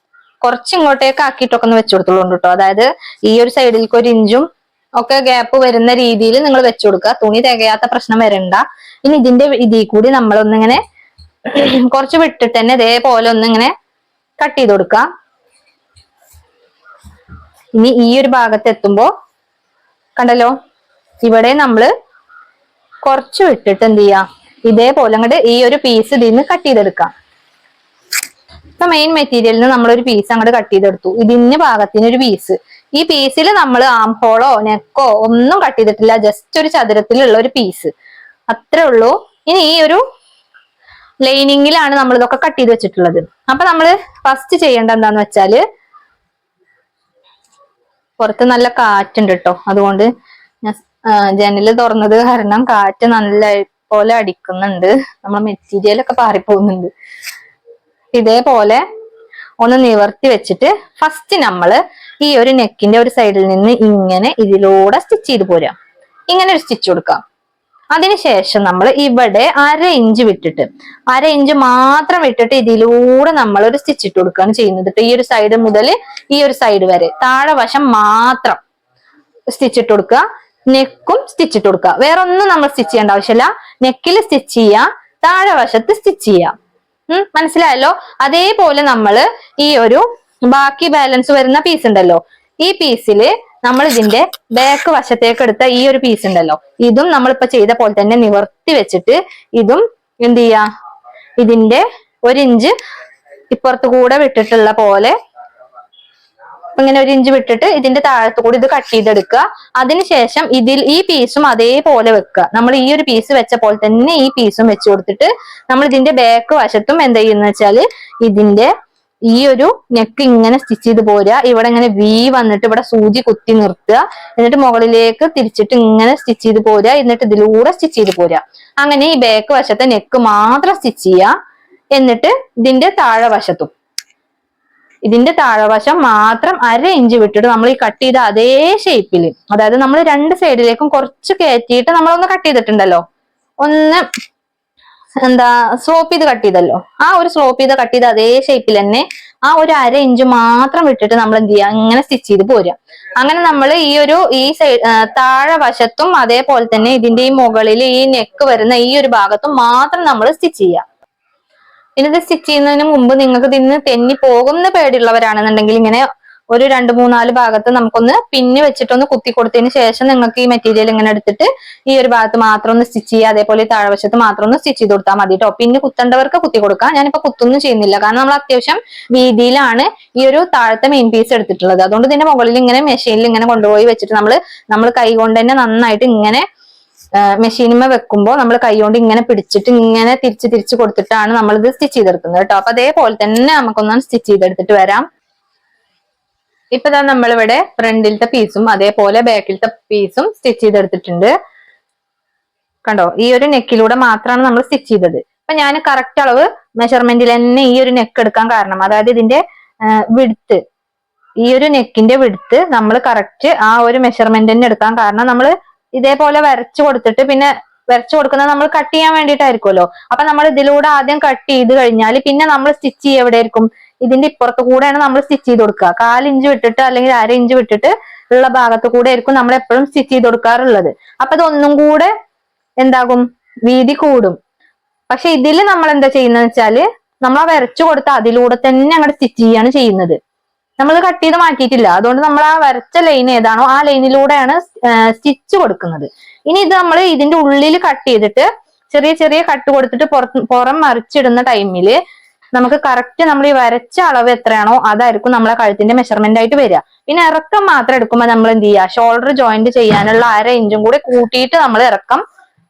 കുറച്ച് ഇങ്ങോട്ടേക്ക് ആക്കിയിട്ടൊക്കെ ഒന്ന് വെച്ചു കൊടുത്തോളൂ കേട്ടോ. അതായത് ഈ ഒരു സൈഡിലേക്ക് 1 ഇഞ്ചും ഒക്കെ ഗ്യാപ്പ് വരുന്ന രീതിയിൽ നിങ്ങൾ വെച്ചു കൊടുക്കുക. തുണി തികയാത്ത പ്രശ്നം വരണ്ട. ഇനി ഇതിന്റെ ഇതിൽ കൂടി നമ്മളൊന്നിങ്ങനെ കുറച്ച് വിട്ടിട്ട് തന്നെ ഇതേപോലെ ഒന്നിങ്ങനെ കട്ട് ചെയ്ത് കൊടുക്കുക. ഇനി ഈ ഒരു ഭാഗത്ത് എത്തുമ്പോ കണ്ടല്ലോ, ഇവിടെ നമ്മള് കുറച്ച് വിട്ടിട്ട് എന്ത് ചെയ്യാം, ഇതേപോലെ അങ്ങോട്ട് ഈ ഒരു പീസ് ഇതിൽ നിന്ന് കട്ട് ചെയ്തെടുക്കാം. ഇപ്പൊ മെയിൻ മെറ്റീരിയലിൽ നിന്ന് നമ്മളൊരു പീസ് അങ്ങോട്ട് കട്ട് ചെയ്തെടുത്തു. ഇതിന് ഭാഗത്തിന് ഒരു പീസ്. ഈ പീസിൽ നമ്മൾ ആം ഹോളോ നെക്കോ ഒന്നും കട്ട് ചെയ്തിട്ടില്ല. ജസ്റ്റ് ഒരു ചതുരത്തിലുള്ള ഒരു പീസ്, അത്രേ ഉള്ളൂ. ഇനി ഈ ഒരു ലൈനിങ്ങിലാണ് നമ്മൾ ഇതൊക്കെ കട്ട് ചെയ്ത് വെച്ചിട്ടുള്ളത്. അപ്പൊ നമ്മള് ഫസ്റ്റ് ചെയ്യേണ്ട എന്താന്ന് വെച്ചാല്, പുറത്ത് നല്ല കാറ്റുണ്ട് കേട്ടോ. അതുകൊണ്ട് ഞാൻ ജനല് തുറന്നത് കാരണം കാറ്റ് നല്ല പോലെ അടിക്കുന്നുണ്ട്. നമ്മൾ മെറ്റീരിയൽ ഒക്കെ പാറിപ്പോകുന്നുണ്ട്. ഇതേപോലെ ഒന്ന് നിവർത്തി വെച്ചിട്ട് ഫസ്റ്റ് നമ്മൾ ഈ ഒരു നെക്കിന്റെ ഒരു സൈഡിൽ നിന്ന് ഇങ്ങനെ ഇതിലൂടെ സ്റ്റിച്ച് ചെയ്ത് പോരാം. ഇങ്ങനെ ഒരു സ്റ്റിച്ച് കൊടുക്കാം. അതിനുശേഷം നമ്മൾ ഇവിടെ 1/2 ഇഞ്ച് വിട്ടിട്ട് 1/2 ഇഞ്ച് മാത്രം വിട്ടിട്ട് ഇതിലൂടെ നമ്മൾ ഒരു സ്റ്റിച്ച് ഇട്ട് കൊടുക്കുകയാണ് ചെയ്യുന്നത്. ഈ ഒരു സൈഡ് മുതൽ ഈ ഒരു സൈഡ് വരെ താഴെ വശം മാത്രം സ്റ്റിച്ച് ഇട്ട് കൊടുക്കുക. നെക്കും സ്റ്റിച്ച് ഇട്ട് കൊടുക്കുക. വേറെ ഒന്നും നമ്മൾ സ്റ്റിച്ച് ചെയ്യേണ്ട ആവശ്യമില്ല. നെക്കിൽ സ്റ്റിച്ച് ചെയ്യുക, താഴെ വശത്ത് സ്റ്റിച്ച് ചെയ്യുക. മനസ്സിലായല്ലോ? അതേപോലെ നമ്മൾ ഈ ഒരു ബാക്കി ബാലൻസ് വരുന്ന പീസ് ഉണ്ടല്ലോ, ഈ പീസില് നമ്മൾ ഇതിന്റെ ബാക്ക് വശത്തേക്ക് എടുത്ത ഈ ഒരു പീസ് ഉണ്ടല്ലോ, ഇതും നമ്മളിപ്പോ ചെയ്ത പോലെ തന്നെ നിവർത്തി വെച്ചിട്ട് ഇതും എന്ത് ചെയ്യാ, ഇതിന്റെ 1 ഇഞ്ച് ഇപ്പുറത്ത് കൂടെ വിട്ടിട്ടുള്ള പോലെ ഇങ്ങനെ 1 ഇഞ്ച് വിട്ടിട്ട് ഇതിന്റെ താഴത്തു കൂടി ഇത് കട്ട് ചെയ്തെടുക്കുക. അതിനുശേഷം ഈ പീസും അതേപോലെ വെക്കുക. നമ്മൾ ഈ ഒരു പീസ് വെച്ച പോലെ തന്നെ ഈ പീസും വെച്ച് കൊടുത്തിട്ട് നമ്മൾ ഇതിന്റെ ബാക്ക് വശത്തും എന്താ ചെയ്യുന്ന വെച്ചാല് ഇതിന്റെ ഈ ഒരു നെക്ക് ഇങ്ങനെ സ്റ്റിച്ച് ചെയ്ത് പോരുക. ഇവിടെ ഇങ്ങനെ വി വന്നിട്ട് ഇവിടെ സൂചി കുത്തി നിർത്തുക. എന്നിട്ട് മുകളിലേക്ക് തിരിച്ചിട്ട് ഇങ്ങനെ സ്റ്റിച്ച് ചെയ്ത് പോരുക. എന്നിട്ട് ഇതിലൂടെ സ്റ്റിച്ച് ചെയ്ത് പോരുക. അങ്ങനെ ഈ ബാക്ക് വശത്തെ നെക്ക് മാത്രം സ്റ്റിച്ച് ചെയ്യുക. എന്നിട്ട് ഇതിന്റെ താഴെവശം മാത്രം 1/2 ഇഞ്ച് വിട്ടിട്ട് നമ്മൾ ഈ കട്ട് ചെയ്ത അതേ ഷേപ്പിൽ, അതായത് നമ്മൾ 2 സൈഡിലേക്കും കുറച്ച് കയറ്റിയിട്ട് നമ്മളൊന്ന് കട്ട് ചെയ്തിട്ടുണ്ടല്ലോ, ഒന്ന് സ്ലോപ്പ് ചെയ്ത് കട്ട് ചെയ്തല്ലോ, ആ ഒരു സ്ലോപ്പ് ചെയ്ത് കട്ട് ചെയ്ത അതേ ഷേപ്പിൽ തന്നെ ആ ഒരു 1/2 ഇഞ്ച് മാത്രം വിട്ടിട്ട് നമ്മൾ എന്ത് ചെയ്യുക, ഇങ്ങനെ സ്റ്റിച്ച് ചെയ്ത് പോരുക. അങ്ങനെ നമ്മൾ ഈ സൈഡ് താഴെ വശത്തും അതേപോലെ തന്നെ ഇതിന്റെ ഈ മുകളിൽ ഈ നെക്ക് വരുന്ന ഈ ഒരു ഭാഗത്തും മാത്രം നമ്മൾ സ്റ്റിച്ച് ചെയ്യുക. ഇത് സ്റ്റിച്ച് ചെയ്യുന്നതിന് മുമ്പ് നിങ്ങൾക്ക് ഇതിന് തെന്നി പോകുന്ന പേടിയുള്ളവരാണെന്നുണ്ടെങ്കിൽ ഇങ്ങനെ ഒരു 2-3-4 ഭാഗത്ത് നമുക്കൊന്ന് പിന്ന് വെച്ചിട്ടൊന്ന് കുത്തി കൊടുത്തതിന് ശേഷം നിങ്ങൾക്ക് ഈ മെറ്റീരിയൽ ഇങ്ങനെ എടുത്തിട്ട് ഈ ഒരു ഭാഗത്ത് മാത്രം ഒന്ന് സ്റ്റിച്ച് ചെയ്യുക. അതേപോലെ ഈ താഴ്വശത്ത് മാത്രം ഒന്ന് സ്റ്റിച്ച് ചെയ്ത് കൊടുത്താൽ മതി കേട്ടോ. പിന്നെ കുത്തേണ്ടവർക്ക് കുത്തി കൊടുക്കാം. ഞാനിപ്പോ കുത്തൊന്നും ചെയ്യുന്നില്ല, കാരണം നമ്മൾ അത്യാവശ്യം വീതിയിലാണ് ഈ ഒരു താഴത്തെ മെയിൻ പീസ് എടുത്തിട്ടുള്ളത്. അതുകൊണ്ട് ഇതിന്റെ മുകളിൽ ഇങ്ങനെ മെഷീനിൽ ഇങ്ങനെ കൊണ്ടുപോയി വെച്ചിട്ട് നമ്മൾ കൈ കൊണ്ട് തന്നെ നന്നായിട്ട് ഇങ്ങനെ മെഷീനുമേ വെക്കുമ്പോൾ നമ്മൾ കൈകൊണ്ട് ഇങ്ങനെ പിടിച്ചിട്ട് ഇങ്ങനെ തിരിച്ച് കൊടുത്തിട്ടാണ് നമ്മൾ ഇത് സ്റ്റിച്ച് ചെയ്തെടുക്കുന്നത് കേട്ടോ. അപ്പൊ അതേപോലെ തന്നെ നമുക്കൊന്ന് സ്റ്റിച്ച് ചെയ്തെടുത്തിട്ട് വരാം. ഇപ്പൊ നമ്മളിവിടെ ഫ്രണ്ടിലത്തെ പീസും അതേപോലെ ബാക്കിലത്തെ പീസും സ്റ്റിച്ച് ചെയ്തെടുത്തിട്ടുണ്ട്. കണ്ടോ, ഈ ഒരു നെക്കിലൂടെ മാത്രമാണ് നമ്മൾ സ്റ്റിച്ച് ചെയ്തത്. അപ്പൊ ഞാൻ കറക്റ്റ് അളവ് മെഷർമെന്റിൽ തന്നെ ഈ ഒരു നെക്ക് എടുക്കാൻ കാരണം, അതായത് ഇതിന്റെ വിഡ്ത്ത്, ഈ ഒരു നെക്കിന്റെ വിഡ്ത്ത് നമ്മൾ കറക്റ്റ് ആ ഒരു മെഷർമെന്റ് തന്നെ എടുക്കാൻ കാരണം, നമ്മൾ ഇതേപോലെ വരച്ചു കൊടുത്തിട്ട് പിന്നെ വരച്ചു കൊടുക്കുന്നത് നമ്മൾ കട്ട് ചെയ്യാൻ വേണ്ടിയിട്ടായിരിക്കുമല്ലോ. അപ്പൊ നമ്മൾ ഇതിലൂടെ ആദ്യം കട്ട് ചെയ്ത് കഴിഞ്ഞാൽ പിന്നെ നമ്മൾ സ്റ്റിച്ച് ചെയ്യുക എവിടെ ആയിരിക്കും, ഇതിന്റെ ഇപ്പുറത്ത് കൂടെയാണ് നമ്മൾ സ്റ്റിച്ച് ചെയ്ത് കൊടുക്കുക. 1/4 ഇഞ്ച് വിട്ടിട്ട് അല്ലെങ്കിൽ 1/2 ഇഞ്ച് വിട്ടിട്ട് ഉള്ള ഭാഗത്ത് കൂടെ ആയിരിക്കും നമ്മൾ എപ്പോഴും സ്റ്റിച്ച് ചെയ്ത് കൊടുക്കാറുള്ളത്. അപ്പൊ ഇതൊന്നും കൂടെ എന്താകും, വീതി കൂടും. പക്ഷെ ഇതിൽ നമ്മൾ എന്താ ചെയ്യുന്നത് വെച്ചാല്, നമ്മൾ ആ വരച്ചു കൊടുത്ത അതിലൂടെ തന്നെ അങ്ങോട്ട് സ്റ്റിച്ച് ചെയ്യാണ് ചെയ്യുന്നത്. നമ്മൾ കട്ട് ചെയ്ത് മാറ്റിയിട്ടില്ല. അതുകൊണ്ട് നമ്മൾ ആ വരച്ച ലൈൻ ഏതാണോ ആ ലൈനിലൂടെയാണ് സ്റ്റിച്ച് കൊടുക്കുന്നത്. ഇനി ഇത് നമ്മൾ ഇതിന്റെ ഉള്ളിൽ കട്ട് ചെയ്തിട്ട് ചെറിയ ചെറിയ കട്ട് കൊടുത്തിട്ട് പുറം മറിച്ചിടുന്ന ടൈമില് നമുക്ക് കറക്റ്റ് നമ്മൾ ഈ വരച്ച അളവ് എത്രയാണോ അതായിരിക്കും നമ്മളെ കഴുത്തിന്റെ മെഷർമെന്റ് ആയിട്ട് വരിക. പിന്നെ ഇറക്കം മാത്രം എടുക്കുമ്പോൾ നമ്മൾ എന്ത് ചെയ്യുക, ഷോൾഡർ ജോയിന്റ് ചെയ്യാനുള്ള 1/2 ഇഞ്ചും കൂടി കൂട്ടിയിട്ട് നമ്മൾ ഇറക്കം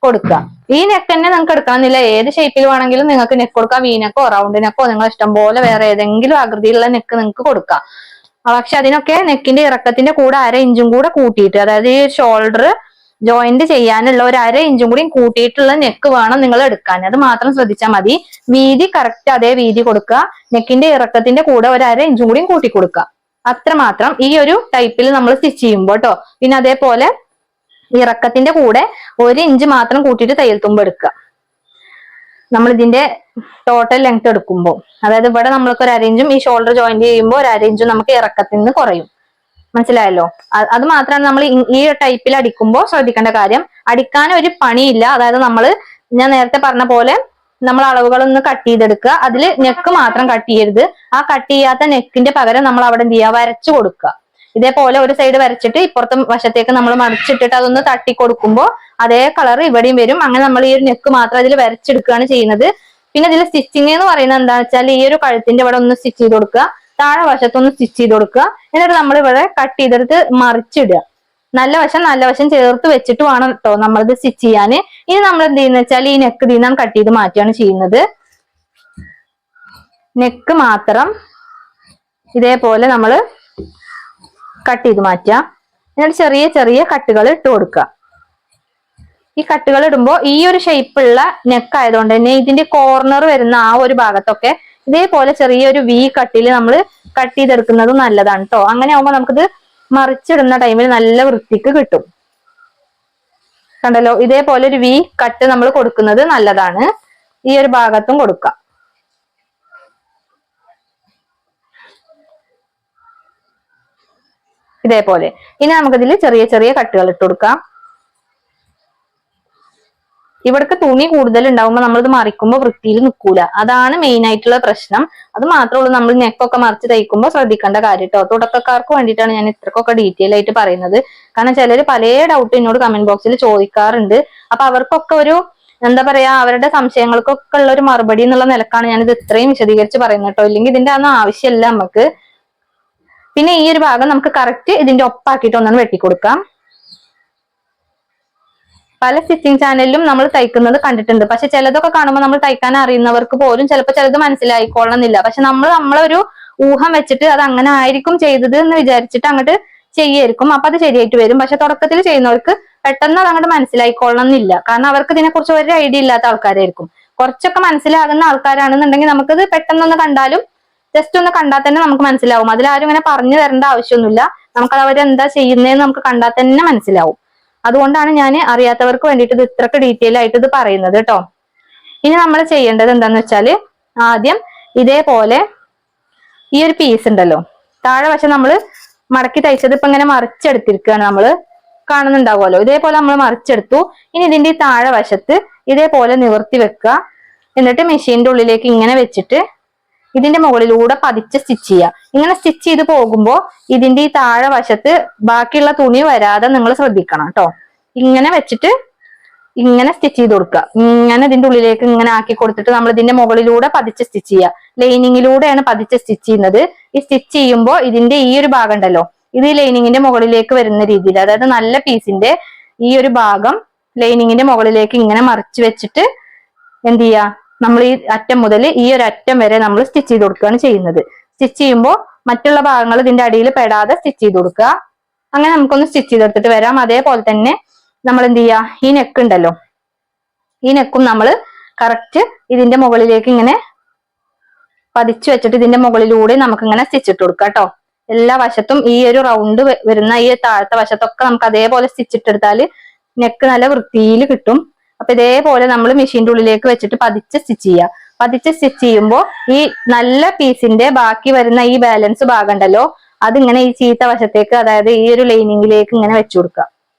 കൊടുക്കുക. ഈ നെക്ക് തന്നെ നിങ്ങൾക്ക് എടുക്കണമെന്നില്ല, ഏത് ഷേപ്പിൽ വേണമെങ്കിലും നിങ്ങൾക്ക് നെക്ക് കൊടുക്കാം. വീനക്കോ റൗണ്ട് നെക്കോ നിങ്ങൾ ഇഷ്ടം പോലെ വേറെ ഏതെങ്കിലും ആകൃതിയിലുള്ള നെക്ക് നിങ്ങൾക്ക് കൊടുക്കാം. പക്ഷെ അതിനൊക്കെ നെക്കിന്റെ ഇറക്കത്തിന്റെ കൂടെ 1/2 ഇഞ്ചും കൂടെ കൂട്ടിയിട്ട്, അതായത് ഈ ഷോൾഡർ ജോയിന്റ് ചെയ്യാനുള്ള 1/2 ഇഞ്ചും കൂടി കൂട്ടിയിട്ടുള്ള നെക്ക് വേണം നിങ്ങൾ എടുക്കാൻ. അത് മാത്രം ശ്രദ്ധിച്ചാൽ മതി. വീതി കറക്റ്റ് അതേ വീതി കൊടുക്കുക. നെക്കിന്റെ ഇറക്കത്തിന്റെ കൂടെ 1/2 ഇഞ്ചും കൂടി കൂട്ടി കൊടുക്കുക. അത്രമാത്രം ഈ ഒരു ടൈപ്പിൽ നമ്മൾ സ്റ്റിച്ച് ചെയ്യുമ്പോൾ കേട്ടോ. പിന്നെ അതേപോലെ ഇറക്കത്തിന്റെ കൂടെ 1 ഇഞ്ച് മാത്രം കൂട്ടിയിട്ട് തയ്യൽ തുമ്പ് എടുക്കുക. നമ്മൾ ഇതിന്റെ ടോട്ടൽ ലെങ്ത് എടുക്കുമ്പോൾ, അതായത് ഇവിടെ നമ്മൾക്ക് 1/2 ഇഞ്ചും ഈ ഷോൾഡർ ജോയിന്റ് ചെയ്യുമ്പോൾ 1/2 ഇഞ്ചും നമുക്ക് ഇറക്കത്തിൽ നിന്ന് കുറയും. മനസ്സിലായല്ലോ? അത് മാത്രമാണ് നമ്മൾ ഈ ടൈപ്പിൽ അടിക്കുമ്പോൾ ശ്രദ്ധിക്കേണ്ട കാര്യം. അടിക്കാൻ ഒരു പണിയില്ല. അതായത് ഞാൻ നേരത്തെ പറഞ്ഞ പോലെ നമ്മൾ അളവുകളൊന്ന് കട്ട് ചെയ്തെടുക്കുക. അതിൽ നെക്ക് മാത്രം കട്ട് ചെയ്യരുത്. ആ കട്ട് ചെയ്യാത്ത നെക്കിന്റെ പകരം നമ്മൾ അവിടെ എന്ത് ചെയ്യുക, വരച്ചു കൊടുക്കുക. ഇതേപോലെ ഒരു സൈഡ് വരച്ചിട്ട് ഇപ്പുറത്തെ വശത്തേക്ക് നമ്മൾ മറിച്ചിട്ടിട്ട് അതൊന്ന് തട്ടി കൊടുക്കുമ്പോൾ അതേ കളർ ഇവിടെയും വരും. അങ്ങനെ നമ്മൾ ഈ ഒരു നെക്ക് മാത്രം അതിൽ വരച്ചെടുക്കുകയാണ് ചെയ്യുന്നത്. പിന്നെ ഇതിൽ സ്റ്റിച്ചിങ് എന്ന് പറയുന്നത് എന്താ വെച്ചാൽ, ഈ ഒരു കഴുത്തിന്റെ ഇവിടെ ഒന്ന് സ്റ്റിച്ച് ചെയ്ത് കൊടുക്കുക, താഴെ വശത്തൊന്ന് സ്റ്റിച്ച് ചെയ്ത് കൊടുക്കുക. എന്നിട്ട് നമ്മൾ ഇവിടെ കട്ട് ചെയ്തെടുത്ത് മറിച്ചിടുക. നല്ല വശം ചേർത്ത് വെച്ചിട്ട് വേണം കേട്ടോ നമ്മളിത് സ്റ്റിച്ച് ചെയ്യാൻ. ഇനി നമ്മൾ എന്ത് ചെയ്യുന്ന വെച്ചാൽ ഈ നെക്ക് ഇതിൽ നിന്നാണ് കട്ട് ചെയ്ത് മാറ്റുകയാണ് ചെയ്യുന്നത്. നെക്ക് മാത്രം ഇതേപോലെ നമ്മൾ കട്ട് ചെയ്ത് മാറ്റുക. എന്നിട്ട് ചെറിയ ചെറിയ കട്ടുകൾ ഇട്ട് കൊടുക്കുക. ഈ കട്ടുകൾ ഇടുമ്പോൾ ഈ ഒരു ഷേപ്പുള്ള നെക്ക് ആയതുകൊണ്ട് തന്നെ ഇതിന്റെ കോർണർ വരുന്ന ആ ഒരു ഭാഗത്തൊക്കെ ഇതേപോലെ ചെറിയൊരു വി കട്ടിൽ നമ്മൾ കട്ട് ചെയ്തെടുക്കുന്നത് നല്ലതാണ് കേട്ടോ. അങ്ങനെ ആവുമ്പോൾ നമുക്കിത് മറിച്ചിടുന്ന ടൈമിൽ നല്ല വൃത്തിക്ക് കിട്ടും. കണ്ടല്ലോ, ഇതേപോലെ ഒരു വി കട്ട് നമ്മൾ കൊടുക്കുന്നത് നല്ലതാണ്. ഈ ഒരു ഭാഗത്തും കൊടുക്കാം. ഇതേപോലെ. ഇനി നമുക്കിതിൽ ചെറിയ ചെറിയ കട്ടുകൾ ഇട്ട് കൊടുക്കാം. ഇവിടേക്ക് തുണി കൂടുതൽ ഉണ്ടാവുമ്പോൾ നമ്മളിത് മറിക്കുമ്പോൾ വൃത്തിയിൽ നിൽക്കൂല. അതാണ് മെയിൻ ആയിട്ടുള്ള പ്രശ്നം. അത് മാത്രമേ ഉള്ളൂ നമ്മൾ നെക്കൊക്കെ മറിച്ച് തയ്ക്കുമ്പോൾ ശ്രദ്ധിക്കേണ്ട കാര്യം കേട്ടോ. തുടക്കക്കാർക്ക് വേണ്ടിയിട്ടാണ് ഞാൻ ഇത്രക്കൊക്കെ ഡീറ്റെയിൽ ആയിട്ട് പറയുന്നത്. കാരണം ചിലർ പല ഡൗട്ട് എന്നോട് കമന്റ് ബോക്സിൽ ചോദിക്കാറുണ്ട്. അപ്പൊ അവർക്കൊക്കെ ഒരു എന്താ പറയാ, അവരുടെ സംശയങ്ങൾക്കൊക്കെ ഉള്ള ഒരു മറുപടി എന്നുള്ള നിലക്കാണ് ഞാനിത് ഇത്രയും വിശദീകരിച്ച് പറയുന്നത് കേട്ടോ. ഇല്ലെങ്കിൽ ഇതിന്റെ ഒന്നും ആവശ്യമില്ല നമുക്ക്. പിന്നെ ഈ ഒരു ഭാഗം നമുക്ക് കറക്റ്റ് ഇതിന്റെ ഒപ്പാക്കിയിട്ട് ഒന്നാണ് വെട്ടിക്കൊടുക്കാം. പല സ്റ്റിച്ചിങ് ചാനലിലും നമ്മൾ തയ്ക്കുന്നത് കണ്ടിട്ടുണ്ട്. പക്ഷെ ചിലതൊക്കെ കാണുമ്പോൾ നമ്മൾ തയ്ക്കാൻ അറിയുന്നവർക്ക് പോലും ചിലപ്പോൾ ചിലത് മനസ്സിലായിക്കൊള്ളണമെന്നില്ല. പക്ഷെ നമ്മളൊരു ഊഹം വെച്ചിട്ട് അത് അങ്ങനെ ആയിരിക്കും ചെയ്തത് എന്ന് വിചാരിച്ചിട്ട് അങ്ങോട്ട് ചെയ്യായിരിക്കും. അപ്പൊ അത് ശരിയായിട്ട് വരും. പക്ഷെ തുടക്കത്തിൽ ചെയ്യുന്നവർക്ക് പെട്ടെന്ന് അത് അങ്ങോട്ട് മനസ്സിലായിക്കൊള്ളണം എന്നില്ല. കാരണം അവർക്ക് ഇതിനെക്കുറിച്ച് ഒരു ഐഡിയ ഇല്ലാത്ത ആൾക്കാരായിരിക്കും. കുറച്ചൊക്കെ മനസ്സിലാകുന്ന ആൾക്കാരാണെന്നുണ്ടെങ്കിൽ നമുക്കത് പെട്ടെന്നൊന്ന് കണ്ടാലും ജസ്റ്റ് ഒന്ന് കണ്ടാൽ തന്നെ നമുക്ക് മനസ്സിലാവും. അതിലാരും ഇങ്ങനെ പറഞ്ഞു തരേണ്ട ആവശ്യമൊന്നുമില്ല. നമുക്കത് അവരെന്താ ചെയ്യുന്നതെന്ന് നമുക്ക് കണ്ടാൽ തന്നെ മനസ്സിലാവും. അതുകൊണ്ടാണ് ഞാൻ അറിയാത്തവർക്ക് വേണ്ടിയിട്ട് ഇത് ഇത്രക്ക് ഡീറ്റെയിൽ ആയിട്ട് ഇത് പറയുന്നത് കേട്ടോ. ഇനി നമ്മൾ ചെയ്യേണ്ടത് എന്താന്ന് വെച്ചാല്, ആദ്യം ഇതേപോലെ ഈ ഒരു പീസ് ഉണ്ടല്ലോ, താഴെ വശം നമ്മൾ മടക്കി തയ്ച്ചത് ഇപ്പൊ ഇങ്ങനെ മറിച്ചെടുത്തിരിക്കുകയാണ്. നമ്മൾ കാണുന്നുണ്ടാവുമല്ലോ, ഇതേപോലെ നമ്മൾ മറിച്ചെടുത്തു. ഇനി ഇതിന്റെ ഈ താഴെ വശത്ത് ഇതേപോലെ നിവർത്തി വെക്കുക. എന്നിട്ട് മെഷീന്റെ ഉള്ളിലേക്ക് ഇങ്ങനെ വെച്ചിട്ട് ഇതിന്റെ മുകളിലൂടെ പതിച്ച് സ്റ്റിച്ച് ചെയ്യുക. ഇങ്ങനെ സ്റ്റിച്ച് ചെയ്ത് പോകുമ്പോൾ ഇതിന്റെ ഈ താഴെ വശത്ത് ബാക്കിയുള്ള തുണി വരാതെ നിങ്ങൾ ശ്രദ്ധിക്കണം കേട്ടോ. ഇങ്ങനെ വെച്ചിട്ട് ഇങ്ങനെ സ്റ്റിച്ച് ചെയ്ത് കൊടുക്കുക. ഇങ്ങനെ ഇതിന്റെ ഉള്ളിലേക്ക് ഇങ്ങനെ ആക്കി കൊടുത്തിട്ട് നമ്മൾ ഇതിന്റെ മുകളിലൂടെ പതിച്ച് സ്റ്റിച്ച് ചെയ്യുക. ലൈനിങ്ങിലൂടെയാണ് പതിച്ച് സ്റ്റിച്ച് ചെയ്യുന്നത്. ഈ സ്റ്റിച്ച് ചെയ്യുമ്പോൾ ഇതിന്റെ ഈ ഒരു ഭാഗം ഉണ്ടല്ലോ, ഇത് ലൈനിങ്ങിന്റെ മുകളിലേക്ക് വരുന്ന രീതിയിൽ, അതായത് നല്ല പീസിന്റെ ഈ ഒരു ഭാഗം ലൈനിങ്ങിന്റെ മുകളിലേക്ക് ഇങ്ങനെ മറിച്ച് വെച്ചിട്ട് എന്ത് ചെയ്യാ, നമ്മൾ ഈ അറ്റം മുതൽ ഈ ഒരു അറ്റം വരെ നമ്മൾ സ്റ്റിച്ച് ചെയ്ത് കൊടുക്കുകയാണ് ചെയ്യുന്നത്. സ്റ്റിച്ച് ചെയ്യുമ്പോൾ മറ്റുള്ള ഭാഗങ്ങൾ ഇതിന്റെ അടിയിൽ പെടാതെ സ്റ്റിച്ച് ചെയ്ത് കൊടുക്കുക. അങ്ങനെ നമുക്കൊന്ന് സ്റ്റിച്ച് ചെയ്തെടുത്തിട്ട് വരാം. അതേപോലെ തന്നെ നമ്മൾ എന്ത് ചെയ്യാ, ഈ നെക്ക് ഉണ്ടല്ലോ, ഈ നെക്കും നമ്മൾ കറക്റ്റ് ഇതിന്റെ മുകളിലേക്ക് ഇങ്ങനെ പതിച്ചു വെച്ചിട്ട് ഇതിന്റെ മുകളിലൂടെ നമുക്ക് ഇങ്ങനെ സ്റ്റിച്ച് ഇട്ട് കൊടുക്കാം കേട്ടോ. എല്ലാ വശത്തും ഈ ഒരു റൗണ്ട് വരുന്ന ഈ താഴത്തെ വശത്തൊക്കെ നമുക്ക് അതേപോലെ സ്റ്റിച്ച് ഇട്ടെടുത്താൽ നെക്ക് നല്ല വൃത്തിയിൽ കിട്ടും. അപ്പൊ ഇതേപോലെ നമ്മൾ മെഷീന്റെ ഉള്ളിലേക്ക് വെച്ചിട്ട് പതിച്ച് സ്റ്റിച്ച് ചെയ്യുക. പതിച്ച് സ്റ്റിച്ച് ചെയ്യുമ്പോൾ ഈ നല്ല പീസിന്റെ ബാക്കി വരുന്ന ഈ ബാലൻസ് ഭാഗം ഉണ്ടല്ലോ, അതിങ്ങനെ ഈ ചീത്ത വശത്തേക്ക്, അതായത് ഈ ഒരു ലൈനിങ്ങിലേക്ക് ഇങ്ങനെ വെച്ചു കൊടുക്കുക.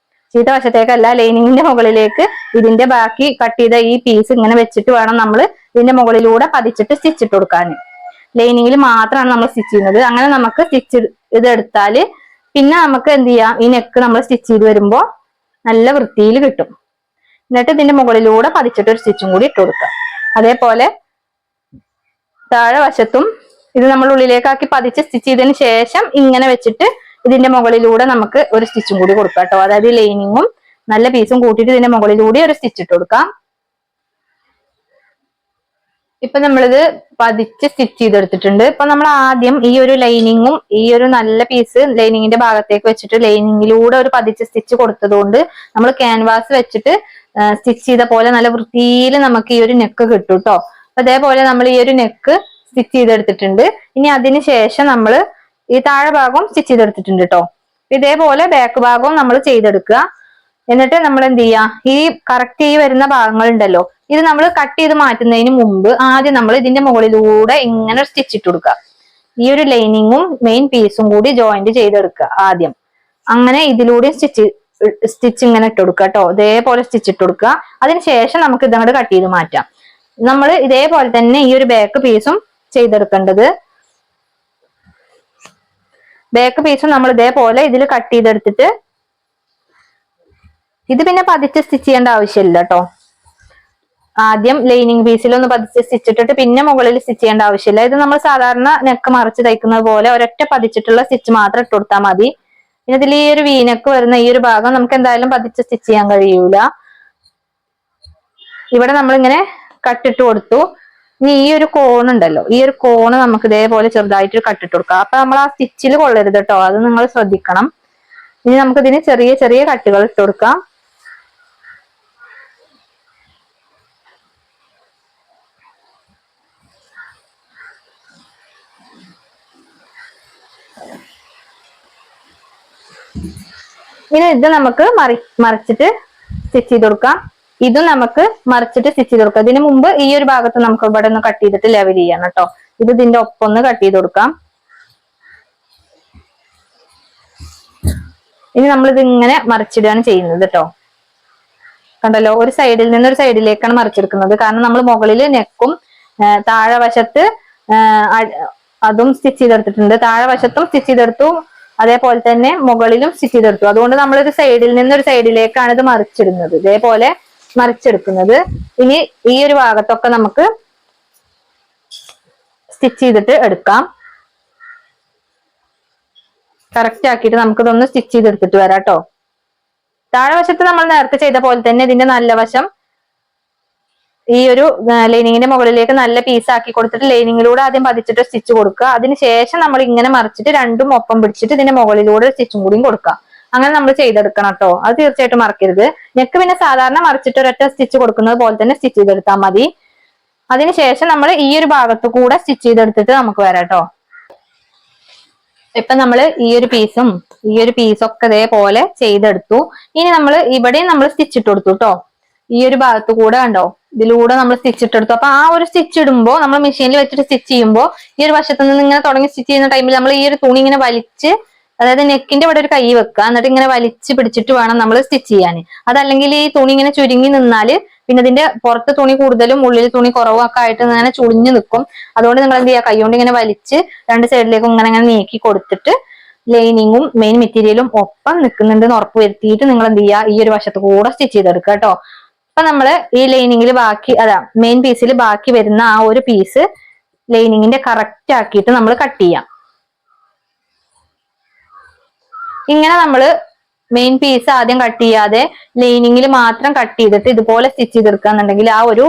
ചീത്ത വശത്തേക്കല്ല, ലൈനിങ്ങിന്റെ മുകളിലേക്ക് ഇതിന്റെ ബാക്കി കട്ട് ചെയ്ത ഈ പീസ് ഇങ്ങനെ വെച്ചിട്ട് വേണം നമ്മൾ ഇതിന്റെ മുകളിലൂടെ പതിച്ചിട്ട് സ്റ്റിച്ച് ഇട്ട് കൊടുക്കാൻ. ലൈനിങ്ങിൽ മാത്രമാണ് നമ്മൾ സ്റ്റിച്ച് ചെയ്യുന്നത്. അങ്ങനെ നമുക്ക് സ്റ്റിച്ച് ഇതെടുത്താല് പിന്നെ നമുക്ക് എന്ത് ചെയ്യാം, ഈ നെക്ക് നമ്മൾ സ്റ്റിച്ച് ചെയ്ത് വരുമ്പോൾ നല്ല വൃത്തിയിൽ കിട്ടും. എന്നിട്ട് ഇതിന്റെ മുകളിലൂടെ പതിച്ചിട്ട് ഒരു സ്റ്റിച്ചും കൂടി ഇട്ട് കൊടുക്കുക. അതേപോലെ താഴെ വശത്തും ഇത് നമ്മൾ ഉള്ളിലേക്കാക്കി പതിച്ച് സ്റ്റിച്ച് ചെയ്തതിന് ശേഷം ഇങ്ങനെ വെച്ചിട്ട് ഇതിന്റെ മുകളിലൂടെ നമുക്ക് ഒരു സ്റ്റിച്ചും കൂടി കൊടുക്കാം കേട്ടോ. അതായത് ലൈനിങ്ങും നല്ല പീസും കൂട്ടിയിട്ട് ഇതിന്റെ മുകളിലൂടെ ഒരു സ്റ്റിച്ച് ഇട്ട് കൊടുക്കാം. ഇപ്പൊ നമ്മളിത് പതിച്ച് സ്റ്റിച്ച് ചെയ്തെടുത്തിട്ടുണ്ട്. ഇപ്പൊ നമ്മൾ ആദ്യം ഈ ഒരു ലൈനിങ്ങും ഈ ഒരു നല്ല പീസ് ലൈനിങ്ങിന്റെ ഭാഗത്തേക്ക് വെച്ചിട്ട് ലൈനിങ്ങിലൂടെ ഒരു പതിച്ച് സ്റ്റിച്ച് കൊടുത്തതുകൊണ്ട് നമ്മൾ ക്യാൻവാസ് വെച്ചിട്ട് സ്റ്റിച്ച് ചെയ്ത പോലെ നല്ല വൃത്തിയിൽ നമുക്ക് ഈ ഒരു നെക്ക് കിട്ടും കേട്ടോ. അതേപോലെ നമ്മൾ ഈ ഒരു നെക്ക് സ്റ്റിച്ച് ചെയ്തെടുത്തിട്ടുണ്ട്. ഇനി അതിന് ശേഷം നമ്മൾ ഈ താഴെ ഭാഗവും സ്റ്റിച്ച് ചെയ്തെടുത്തിട്ടുണ്ട് കേട്ടോ. ഇതേപോലെ ബാക്ക് ഭാഗവും നമ്മൾ ചെയ്തെടുക്കുക. എന്നിട്ട് നമ്മൾ എന്ത് ചെയ്യാ, ഈ കറക്റ്റ് ഈ വരുന്ന ഭാഗങ്ങൾ ഉണ്ടല്ലോ, ഇത് നമ്മൾ കട്ട് ചെയ്ത് മാറ്റുന്നതിന് മുമ്പ് ആദ്യം നമ്മൾ ഇതിന്റെ മുകളിലൂടെ ഇങ്ങനെ സ്റ്റിച്ച് ഇട്ട് കൊടുക്കുക. ഈ ഒരു ലൈനിങ്ങും മെയിൻ പീസും കൂടി ജോയിന്റ് ചെയ്തെടുക്കുക ആദ്യം. അങ്ങനെ ഇതിലൂടെ സ്റ്റിച്ച് ഇങ്ങനെ ഇട്ട് കൊടുക്കുക കേട്ടോ. ഇതേപോലെ സ്റ്റിച്ച് ഇട്ട് കൊടുക്കുക. അതിനുശേഷം നമുക്ക് ഇതങ്ങോട്ട് കട്ട് ചെയ്ത് മാറ്റാം. നമ്മൾ ഇതേപോലെ തന്നെ ഈ ഒരു ബാക്ക് പീസും ചെയ്തെടുക്കേണ്ടത്. ബാക്ക് പീസും നമ്മൾ ഇതേപോലെ ഇതിൽ കട്ട് ചെയ്തെടുത്തിട്ട്, ഇത് പിന്നെ പതിച്ച് സ്റ്റിച്ച് ചെയ്യേണ്ട ആവശ്യമില്ല കേട്ടോ. ആദ്യം ലൈനിങ് പീസിലൊന്ന് പതിച്ച് സ്റ്റിച്ച് ഇട്ടിട്ട് പിന്നെ മുകളിൽ സ്റ്റിച്ച് ചെയ്യേണ്ട ആവശ്യമില്ല. ഇത് നമ്മൾ സാധാരണ നെക്ക് മറിച്ച് തയ്ക്കുന്നത് പോലെ ഒരൊറ്റ പതിച്ചിട്ടുള്ള സ്റ്റിച്ച് മാത്രം ഇട്ട് കൊടുത്താൽ മതി. പിന്നെ ഇതിൽ ഈ ഒരു വീനക്ക് വരുന്ന ഈ ഒരു ഭാഗം നമുക്ക് എന്തായാലും പതിച്ച് സ്റ്റിച്ച് ചെയ്യാൻ കഴിയൂല. ഇവിടെ നമ്മളിങ്ങനെ കട്ടിട്ട് കൊടുത്തു. ഇനി ഈ ഒരു കോണുണ്ടല്ലോ, ഈ ഒരു കോണ് നമുക്ക് ഇതേപോലെ ചെറുതായിട്ട് കട്ടിട്ട് കൊടുക്കാം. അപ്പൊ നമ്മൾ ആ സ്റ്റിച്ചിൽ കൊള്ളരുത് കേട്ടോ, അത് നിങ്ങൾ ശ്രദ്ധിക്കണം. ഇനി നമുക്ക് ഇതിന് ചെറിയ ചെറിയ കട്ടുകൾ ഇട്ട് കൊടുക്കാം. ഇനി ഇത് നമുക്ക് മറിച്ചിട്ട് സ്റ്റിച്ച് ചെയ്ത് കൊടുക്കാം. ഇതും നമുക്ക് മറിച്ചിട്ട് സ്റ്റിച്ച് ചെയ്ത് കൊടുക്കാം. ഇതിന് മുമ്പ് ഈ ഒരു ഭാഗത്ത് നമുക്ക് ഇവിടെ ഒന്ന് കട്ട് ചെയ്തിട്ട് ലെവൽ ചെയ്യണം കേട്ടോ. ഇത് ഇതിന്റെ ഒപ്പം ഒന്ന് കട്ട് ചെയ്ത് കൊടുക്കാം. ഇനി നമ്മളിത് ഇങ്ങനെ മറിച്ചിടുകയാണ് ചെയ്യുന്നത് കേട്ടോ. കണ്ടല്ലോ, ഒരു സൈഡിൽ നിന്ന് ഒരു സൈഡിലേക്കാണ് മറിച്ചെടുക്കുന്നത്. കാരണം നമ്മൾ മുകളിൽ നെക്കും താഴെ വശത്ത് അതും സ്റ്റിച്ച് ചെയ്തെടുത്തിട്ടുണ്ട്. താഴെ വശത്തും സ്റ്റിച്ച് ചെയ്തെടുത്തു, അതേപോലെ തന്നെ മുകളിലും സ്റ്റിച്ച് ചെയ്തെടുത്തു. അതുകൊണ്ട് നമ്മളൊരു സൈഡിൽ നിന്ന് ഒരു സൈഡിലേക്കാണ് ഇത് മറിച്ചിടുന്നത്, ഇതേപോലെ മറിച്ചെടുക്കുന്നത്. ഇനി ഈ ഒരു ഭാഗത്തൊക്കെ നമുക്ക് സ്റ്റിച്ച് ചെയ്തിട്ട് എടുക്കാം. കറക്റ്റ് ആക്കിയിട്ട് നമുക്കിതൊന്ന് സ്റ്റിച്ച് ചെയ്തെടുത്തിട്ട് വരാം കേട്ടോ. താഴെ വശത്ത് നമ്മൾ നേരത്തെ ചെയ്ത പോലെ തന്നെ ഇതിന്റെ നല്ല വശം ഈ ഒരു ലൈനിങ്ങിന്റെ മുകളിലേക്ക് നല്ല പീസ് ആക്കി കൊടുത്തിട്ട് ലൈനിങ്ങിലൂടെ ആദ്യം പതിച്ചിട്ട് സ്റ്റിച്ച് കൊടുക്കുക. അതിനുശേഷം നമ്മൾ ഇങ്ങനെ മറിച്ചിട്ട് രണ്ടും ഒപ്പം പിടിച്ചിട്ട് ഇതിന്റെ മുകളിലൂടെ സ്റ്റിച്ചും കൂടിയും കൊടുക്കുക. അങ്ങനെ നമ്മൾ ചെയ്തെടുക്കണം കേട്ടോ. അത് തീർച്ചയായിട്ടും മറക്കരുത്. നെക്ക് പിന്നെ സാധാരണ മറിച്ചിട്ട് ഒരൊറ്റ സ്റ്റിച്ച് കൊടുക്കുന്നത് പോലെ തന്നെ സ്റ്റിച്ച് ചെയ്തെടുത്താൽ മതി. അതിനുശേഷം നമ്മൾ ഈ ഒരു ഭാഗത്ത് കൂടെ സ്റ്റിച്ച് ചെയ്തെടുത്തിട്ട് നമുക്ക് വരാം കേട്ടോ. ഇപ്പൊ നമ്മൾ ഈ ഒരു പീസും ഈ ഒരു പീസും ഒക്കെ ഇതേപോലെ ചെയ്തെടുത്തു. ഇനി നമ്മൾ ഇവിടെയും നമ്മൾ സ്റ്റിച്ച് ഇട്ട് കൊടുത്തു കേട്ടോ. ഈ ഒരു ഭാഗത്ത് കൂടെ കണ്ടോ, ഇതിലൂടെ നമ്മൾ സ്റ്റിച്ച് ഇട്ടെടുത്തു. അപ്പൊ ആ ഒരു സ്റ്റിച്ച് ഇടുമ്പോൾ നമ്മൾ മെഷീനിൽ വെച്ചിട്ട് സ്റ്റിച്ച് ചെയ്യുമ്പോൾ ഈ ഒരു വശത്ത് നിന്ന് ഇങ്ങനെ തുടങ്ങി സ്റ്റിച്ച് ചെയ്യുന്ന ടൈമിൽ നമ്മൾ ഈ ഒരു തുണി ഇങ്ങനെ വലിച്ച്, അതായത് നെക്കിന്റെ ഇവിടെ ഒരു കൈ വെക്കുക, എന്നിട്ട് ഇങ്ങനെ വലിച്ച് പിടിച്ചിട്ട് വേണം നമ്മൾ സ്റ്റിച്ച് ചെയ്യാൻ. അതല്ലെങ്കിൽ ഈ തുണി ഇങ്ങനെ ചുരുങ്ങി നിന്നാല് പിന്നെ ഇതിന്റെ പുറത്ത് തുണി കൂടുതലും ഉള്ളിൽ തുണി കുറവും ഒക്കെ ആയിട്ട് ഇങ്ങനെ ചുളിഞ്ഞു നിൽക്കും. അതുകൊണ്ട് നിങ്ങൾ എന്ത് ചെയ്യുക, കൈകൊണ്ട് ഇങ്ങനെ വലിച്ച് രണ്ട് സൈഡിലേക്കും ഇങ്ങനെ നീക്കി കൊടുത്തിട്ട് ലൈനിങ്ങും മെയിൻ മെറ്റീരിയലും ഒപ്പം നിൽക്കുന്നുണ്ടെന്ന് ഉറപ്പ് വരുത്തിയിട്ട് നിങ്ങൾ എന്ത് ചെയ്യുക, ഈ ഒരു വശത്ത് കൂടെ സ്റ്റിച്ച് ചെയ്തെടുക്കുക കേട്ടോ. അപ്പൊ നമ്മള് ഈ ലൈനിങ്ങിൽ ബാക്കി മെയിൻ പീസിൽ ബാക്കി വരുന്ന ആ ഒരു പീസ് ലൈനിങ്ങിന്റെ കറക്റ്റ് ആക്കിയിട്ട് നമ്മൾ കട്ട് ചെയ്യാം. ഇങ്ങനെ നമ്മള് മെയിൻ പീസ് ആദ്യം കട്ട് ചെയ്യാതെ ലൈനിങ്ങിൽ മാത്രം കട്ട് ചെയ്തിട്ട് ഇതുപോലെ സ്റ്റിച്ച് ചെയ്തെടുക്കാന്നുണ്ടെങ്കിൽ ആ ഒരു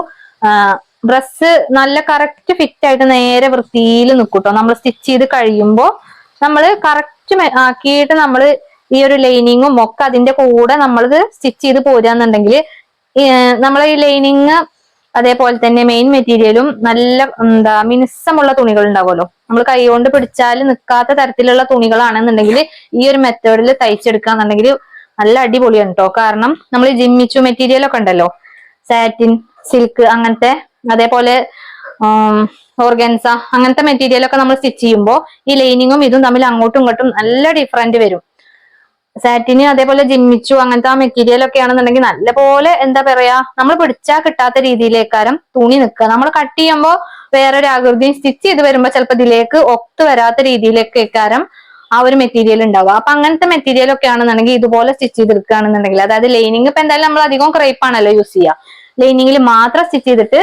ഡ്രസ്സ് നല്ല കറക്റ്റ് ഫിറ്റ് ആയിട്ട് നേരെ വൃത്തിയിൽ നിൽക്കൂട്ടോ. നമ്മൾ സ്റ്റിച്ച് ചെയ്ത് കഴിയുമ്പോൾ നമ്മൾ കറക്റ്റ് ആക്കിയിട്ട് നമ്മൾ ഈ ഒരു ലൈനിങ്ങും ഒക്കെ അതിന്റെ കൂടെ നമ്മളിത് സ്റ്റിച്ച് ചെയ്ത് പോരാന്നുണ്ടെങ്കിൽ നമ്മളെ ഈ ലൈനിങ് അതേപോലെ തന്നെ മെയിൻ മെറ്റീരിയലും നല്ല മിനുസമുള്ള തുണികൾ ഉണ്ടാവുമല്ലോ, നമ്മൾ കൈകൊണ്ട് പിടിച്ചാൽ നിൽക്കാത്ത തരത്തിലുള്ള തുണികളാണെന്നുണ്ടെങ്കിൽ ഈ ഒരു മെത്തേഡിൽ തയ്ച്ചെടുക്കാന്നുണ്ടെങ്കിൽ നല്ല അടിപൊളിയാണ് കേട്ടോ. കാരണം നമ്മൾ ജിമ്മിച്ചു മെറ്റീരിയൽ ഒക്കെ ഉണ്ടല്ലോ, സാറ്റിൻ, സിൽക്ക് അങ്ങനത്തെ, അതേപോലെ ഓർഗൻസ അങ്ങനത്തെ മെറ്റീരിയൽ ഒക്കെ നമ്മൾ സ്റ്റിച്ച് ചെയ്യുമ്പോൾ ഈ ലൈനിങ്ങും ഇതും തമ്മിൽ അങ്ങോട്ടും ഇങ്ങോട്ടും നല്ല ഡിഫറൻറ്റ് വരും. സാറ്റിന് അതേപോലെ ജിമ്മിച്ചു അങ്ങനത്തെ ആ മെറ്റീരിയൽ ഒക്കെ ആണെന്നുണ്ടെങ്കിൽ നല്ലപോലെ എന്താ പറയാ, നമ്മൾ പിടിച്ചാൽ കിട്ടാത്ത രീതിയിലേക്കാരം തുണി നിൽക്കുക. നമ്മൾ കട്ട് ചെയ്യുമ്പോൾ വേറൊരു ആകൃതിയും സ്റ്റിച്ച് ചെയ്ത് വരുമ്പോൾ ചിലപ്പോൾ ഇതിലേക്ക് ഒത്തു വരാത്ത രീതിയിലേക്കാരം ആ ഒരു മെറ്റീരിയൽ ഉണ്ടാവുക. അപ്പൊ അങ്ങനത്തെ മെറ്റീരിയൽ ഒക്കെ ആണെന്നുണ്ടെങ്കിൽ ഇതുപോലെ സ്റ്റിച്ച് ചെയ്തെടുക്കുകയാണെന്നുണ്ടെങ്കിൽ, അതായത് ലൈനിങ് ഇപ്പൊ എന്തായാലും നമ്മൾ അധികം ക്രേപ്പാണല്ലോ യൂസ് ചെയ്യുക, ലൈനിങ്ങിൽ മാത്രം സ്റ്റിച്ച് ചെയ്തിട്ട്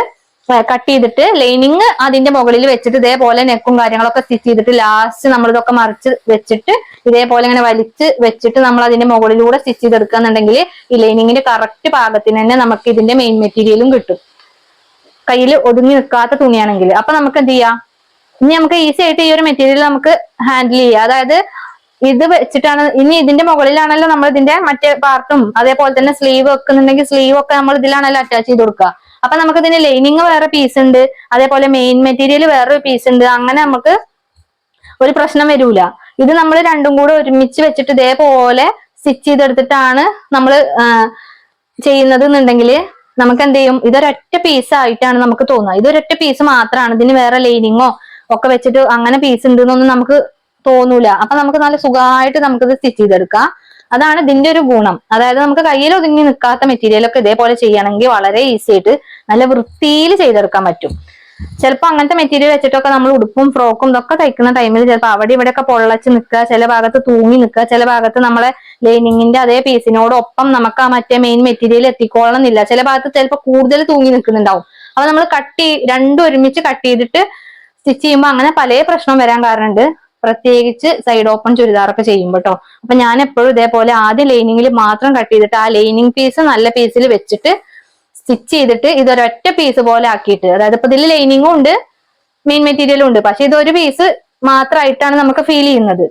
കട്ട് ചെയ്തിട്ട് ലൈനിങ് അതിന്റെ മുകളിൽ വെച്ചിട്ട് ഇതേപോലെ നെക്കും കാര്യങ്ങളൊക്കെ സ്റ്റിച്ച് ചെയ്തിട്ട് ലാസ്റ്റ് നമ്മൾ ഇതൊക്കെ മറിച്ച് വെച്ചിട്ട് ഇതേപോലെ ഇങ്ങനെ വലിച്ച് വെച്ചിട്ട് നമ്മൾ അതിന്റെ മുകളിലൂടെ സ്റ്റിച്ച് ചെയ്തെടുക്കുകയെന്നുണ്ടെങ്കിൽ ഈ ലൈനിങ്ങിന്റെ കറക്റ്റ് പാകത്തിന് തന്നെ നമുക്ക് ഇതിന്റെ മെയിൻ മെറ്റീരിയലും കിട്ടും, കയ്യിൽ ഒതുങ്ങി നിൽക്കാത്ത തുണിയാണെങ്കിൽ. അപ്പൊ നമുക്ക് എന്ത് ചെയ്യാം, ഇനി നമുക്ക് ഈസി ആയിട്ട് ഈ ഒരു മെറ്റീരിയൽ നമുക്ക് ഹാൻഡിൽ ചെയ്യാം. അതായത് ഇത് വെച്ചിട്ടാണ്, ഇനി ഇതിന്റെ മുകളിലാണല്ലോ നമ്മൾ ഇതിന്റെ മറ്റേ പാർട്ടും അതേപോലെ തന്നെ സ്ലീവ് വെക്കുന്നുണ്ടെങ്കിൽ സ്ലീവ് ഒക്കെ നമ്മൾ ഇതിലാണല്ലോ അറ്റാച്ച് ചെയ്ത് കൊടുക്കുക. അപ്പൊ നമുക്ക് ഇതിന്റെ ലൈനിങ് വേറെ പീസ് ഉണ്ട്, അതേപോലെ മെയിൻ മെറ്റീരിയൽ വേറൊരു പീസ് ഉണ്ട്, അങ്ങനെ നമുക്ക് ഒരു പ്രശ്നം വരൂല. ഇത് നമ്മൾ രണ്ടും കൂടെ ഒരുമിച്ച് വെച്ചിട്ട് ഇതേപോലെ സ്റ്റിച്ച് ചെയ്തെടുത്തിട്ടാണ് നമ്മൾ ചെയ്യുന്നത് എന്നുണ്ടെങ്കിൽ നമുക്ക് എന്ത് ചെയ്യും, ഇതൊരൊറ്റ പീസ് ആയിട്ടാണ് നമുക്ക് തോന്നുക. ഇതൊരൊറ്റ പീസ് മാത്രമാണ്, ഇതിന് വേറെ ലൈനിങ്ങോ ഒക്കെ വെച്ചിട്ട് അങ്ങനെ പീസ് ഉണ്ട് എന്നൊന്നും നമുക്ക് തോന്നൂല. അപ്പൊ നമുക്ക് നല്ല സുഖമായിട്ട് നമുക്കിത് സ്റ്റിച്ച് ചെയ്തെടുക്കാം. അതാണ് ഇതിന്റെ ഒരു ഗുണം. അതായത് നമുക്ക് കയ്യിൽ ഒതുങ്ങി നിൽക്കാത്ത മെറ്റീരിയൽ ഒക്കെ ഇതേപോലെ ചെയ്യണമെങ്കിൽ വളരെ ഈസി ആയിട്ട് നല്ല വൃത്തിയിൽ ചെയ്തെടുക്കാൻ പറ്റും. ചിലപ്പോൾ അങ്ങനത്തെ മെറ്റീരിയൽ വെച്ചിട്ടൊക്കെ നമ്മൾ ഉടുപ്പും ഫ്രോക്കും ഇതൊക്കെ തയ്ക്കുന്ന ടൈമിൽ ചിലപ്പോൾ അവിടെ ഇവിടെയൊക്കെ പൊള്ളച്ച് നിൽക്കുക, ചില ഭാഗത്ത് തൂങ്ങി നിൽക്കുക, ചില ഭാഗത്ത് നമ്മളെ ലൈനിങ്ങിന്റെ അതേ പീസിനോടൊപ്പം നമുക്ക് ആ മറ്റേ മെയിൻ മെറ്റീരിയൽ എത്തിക്കോളണമെന്നില്ല, ചില ഭാഗത്ത് ചിലപ്പോൾ കൂടുതൽ തൂങ്ങി നിൽക്കുന്നുണ്ടാവും. അപ്പൊ നമ്മൾ രണ്ടും ഒരുമിച്ച് കട്ട് ചെയ്തിട്ട് സ്റ്റിച്ച് ചെയ്യുമ്പോൾ അങ്ങനെ പല പ്രശ്നം വരാൻ കാരണമുണ്ട്, പ്രത്യേകിച്ച് സൈഡ് ഓപ്പൺ ചുരിദാറൊക്കെ ചെയ്യുമ്പോൾ കേട്ടോ. അപ്പൊ ഞാൻ എപ്പോഴും ഇതേപോലെ ആദ്യം ലൈനിങ്ങിൽ മാത്രം കട്ട് ചെയ്തിട്ട് ആ ലൈനിങ് പീസ് നല്ല പീസിൽ വെച്ചിട്ട് സ്റ്റിച്ച് ചെയ്തിട്ട് ഇതൊരൊറ്റ പീസ് പോലെ ആക്കിയിട്ട്, അതായത് ഇപ്പൊ ഇതിൽ ലൈനിങ്ങും ഉണ്ട് മെയിൻ മെറ്റീരിയലും ഉണ്ട്, പക്ഷെ ഇതൊരു പീസ് മാത്രമായിട്ടാണ് നമുക്ക് ഫീൽ ചെയ്യുന്നത്.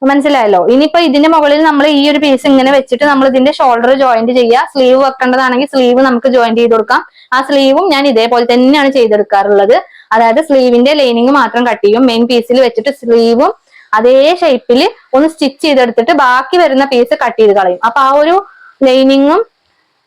മനസ്സിലായല്ലോ. ഇനിയിപ്പോ ഇതിന്റെ മുകളിൽ നമ്മൾ ഈ ഒരു പീസ് ഇങ്ങനെ വെച്ചിട്ട് നമ്മൾ ഇതിന്റെ ഷോൾഡർ ജോയിന്റ് ചെയ്യുക, സ്ലീവ് വെക്കേണ്ടതാണെങ്കിൽ സ്ലീവ് നമുക്ക് ജോയിന്റ് ചെയ്ത് കൊടുക്കാം. ആ സ്ലീവും ഞാൻ ഇതേപോലെ തന്നെയാണ് ചെയ്തെടുക്കാറുള്ളത്. അതായത് സ്ലീവിന്റെ ലൈനിങ് മാത്രം കട്ട് ചെയ്യും, മെയിൻ പീസിൽ വെച്ചിട്ട് സ്ലീവും അതേ ഷേപ്പിൽ ഒന്ന് സ്റ്റിച്ച് ചെയ്തെടുത്തിട്ട് ബാക്കി വരുന്ന പീസ് കട്ട് ചെയ്ത് കളയും. അപ്പൊ ആ ഒരു ലൈനിങ്ങും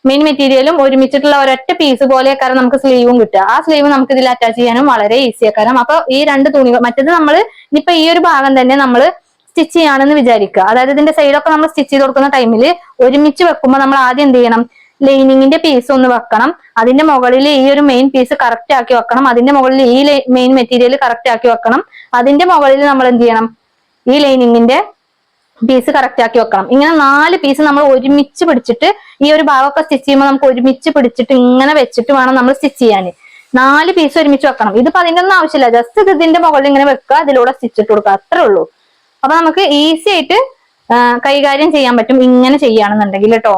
മെയിൻ മെറ്റീരിയലും ഒരുമിച്ചിട്ടുള്ള ഒരൊറ്റ പീസ് പോലെയൊക്കെ നമുക്ക് സ്ലീവും കിട്ടുക. ആ സ്ലീവ് നമുക്ക് ഇതിൽ അറ്റാച്ച് ചെയ്യാനും വളരെ ഈസി ആക്കാരം. അപ്പൊ ഈ രണ്ട് തുണികൾ, മറ്റേത് നമ്മൾ ഇനിയിപ്പോ ഈ ഒരു ഭാഗം തന്നെ നമ്മൾ സ്റ്റിച്ച് ചെയ്യാണെന്ന് വിചാരിക്കുക, അതായത് ഇതിന്റെ സൈഡൊക്കെ നമ്മൾ സ്റ്റിച്ച് ചെയ്ത് കൊടുക്കുന്ന ടൈമിൽ ഒരുമിച്ച് വെക്കുമ്പോൾ നമ്മൾ ആദ്യം എന്ത് ചെയ്യണം, ലൈനിങ്ങിന്റെ പീസ് ഒന്ന് വെക്കണം, അതിന്റെ മുകളിൽ ഈ ഒരു മെയിൻ പീസ് കറക്റ്റ് ആക്കി വെക്കണം, അതിന്റെ മുകളിൽ ഈ മെയിൻ മെറ്റീരിയൽ കറക്റ്റ് ആക്കി വെക്കണം, അതിന്റെ മുകളിൽ നമ്മൾ എന്ത് ചെയ്യണം, ഈ ലൈനിങ്ങിന്റെ പീസ് കറക്റ്റ് ആക്കി വെക്കണം. ഇങ്ങനെ 4 പീസ് നമ്മൾ ഒരുമിച്ച് പിടിച്ചിട്ട് ഈ ഒരു ഭാഗമൊക്കെ സ്റ്റിച്ച് ചെയ്യുമ്പോൾ നമുക്ക് ഒരുമിച്ച് പിടിച്ചിട്ട് ഇങ്ങനെ വെച്ചിട്ട് വേണം നമ്മൾ സ്റ്റിച്ച് ചെയ്യാൻ. 4 പീസ് ഒരുമിച്ച് വെക്കണം. ഇതിപ്പോ അതിന്റെ ഒന്നും ആവശ്യമില്ല, ജസ്റ്റ് ഇതിന്റെ മുകളിൽ ഇങ്ങനെ വെക്കുക, അതിലൂടെ സ്റ്റിച്ച് ഇട്ട് കൊടുക്കുക, അത്രേ ഉള്ളൂ. അപ്പൊ നമുക്ക് ഈസി ആയിട്ട് കൈകാര്യം ചെയ്യാൻ പറ്റും ഇങ്ങനെ ചെയ്യുകയാണെന്നുണ്ടെങ്കിൽ കേട്ടോ.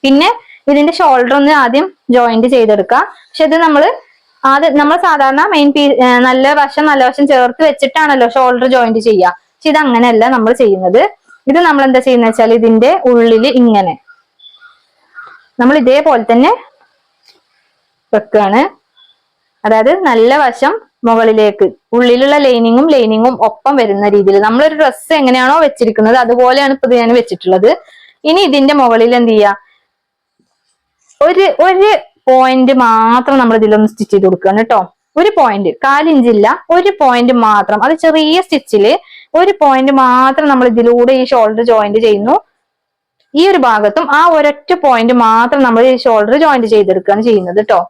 പിന്നെ ഇതിന്റെ ഷോൾഡർ ഒന്ന് ആദ്യം ജോയിന്റ് ചെയ്തെടുക്കുക. പക്ഷെ ഇത് നമ്മൾ സാധാരണ മെയിൻ നല്ല വശം ചേർത്ത് വെച്ചിട്ടാണല്ലോ ഷോൾഡർ ജോയിന്റ് ചെയ്യുക. പക്ഷെ ഇത് അങ്ങനെയല്ല നമ്മൾ ചെയ്യുന്നത്. ഇത് നമ്മൾ എന്താ ചെയ്യുന്നത് വെച്ചാൽ ഇതിന്റെ ഉള്ളിൽ ഇങ്ങനെ നമ്മൾ ഇതേപോലെ തന്നെ വെക്കാണ്. അതായത് നല്ല വശം മുകളിലേക്ക്, ഉള്ളിലുള്ള ലൈനിങ്ങും ഒപ്പം വരുന്ന രീതിയിൽ നമ്മളൊരു ഡ്രസ്സ് എങ്ങനെയാണോ വെച്ചിരിക്കുന്നത് അതുപോലെയാണ് ഇപ്പൊ ഞാൻ വെച്ചിട്ടുള്ളത്. ഇനി ഇതിന്റെ മുകളിൽ എന്ത് ചെയ്യുക, ഒരു പോയിന്റ് മാത്രം നമ്മൾ ഇതിലൊന്ന് സ്റ്റിച്ച് ചെയ്ത് കൊടുക്കുകയാണ് കേട്ടോ. ഒരു പോയിന്റ്, 1/4 ഇഞ്ചില്ല, ഒരു പോയിന്റ് മാത്രം, അത് ചെറിയ സ്റ്റിച്ചില് ഒരു പോയിന്റ് മാത്രം നമ്മൾ ഇതിലൂടെ ഈ ഷോൾഡർ ജോയിന്റ് ചെയ്യുന്നു. ഈ ഒരു ഭാഗത്തും ആ ഒരൊറ്റ പോയിന്റ് മാത്രം നമ്മൾ ഈ ഷോൾഡർ ജോയിന്റ് ചെയ്തെടുക്കുകയാണ് ചെയ്യുന്നത് കേട്ടോ.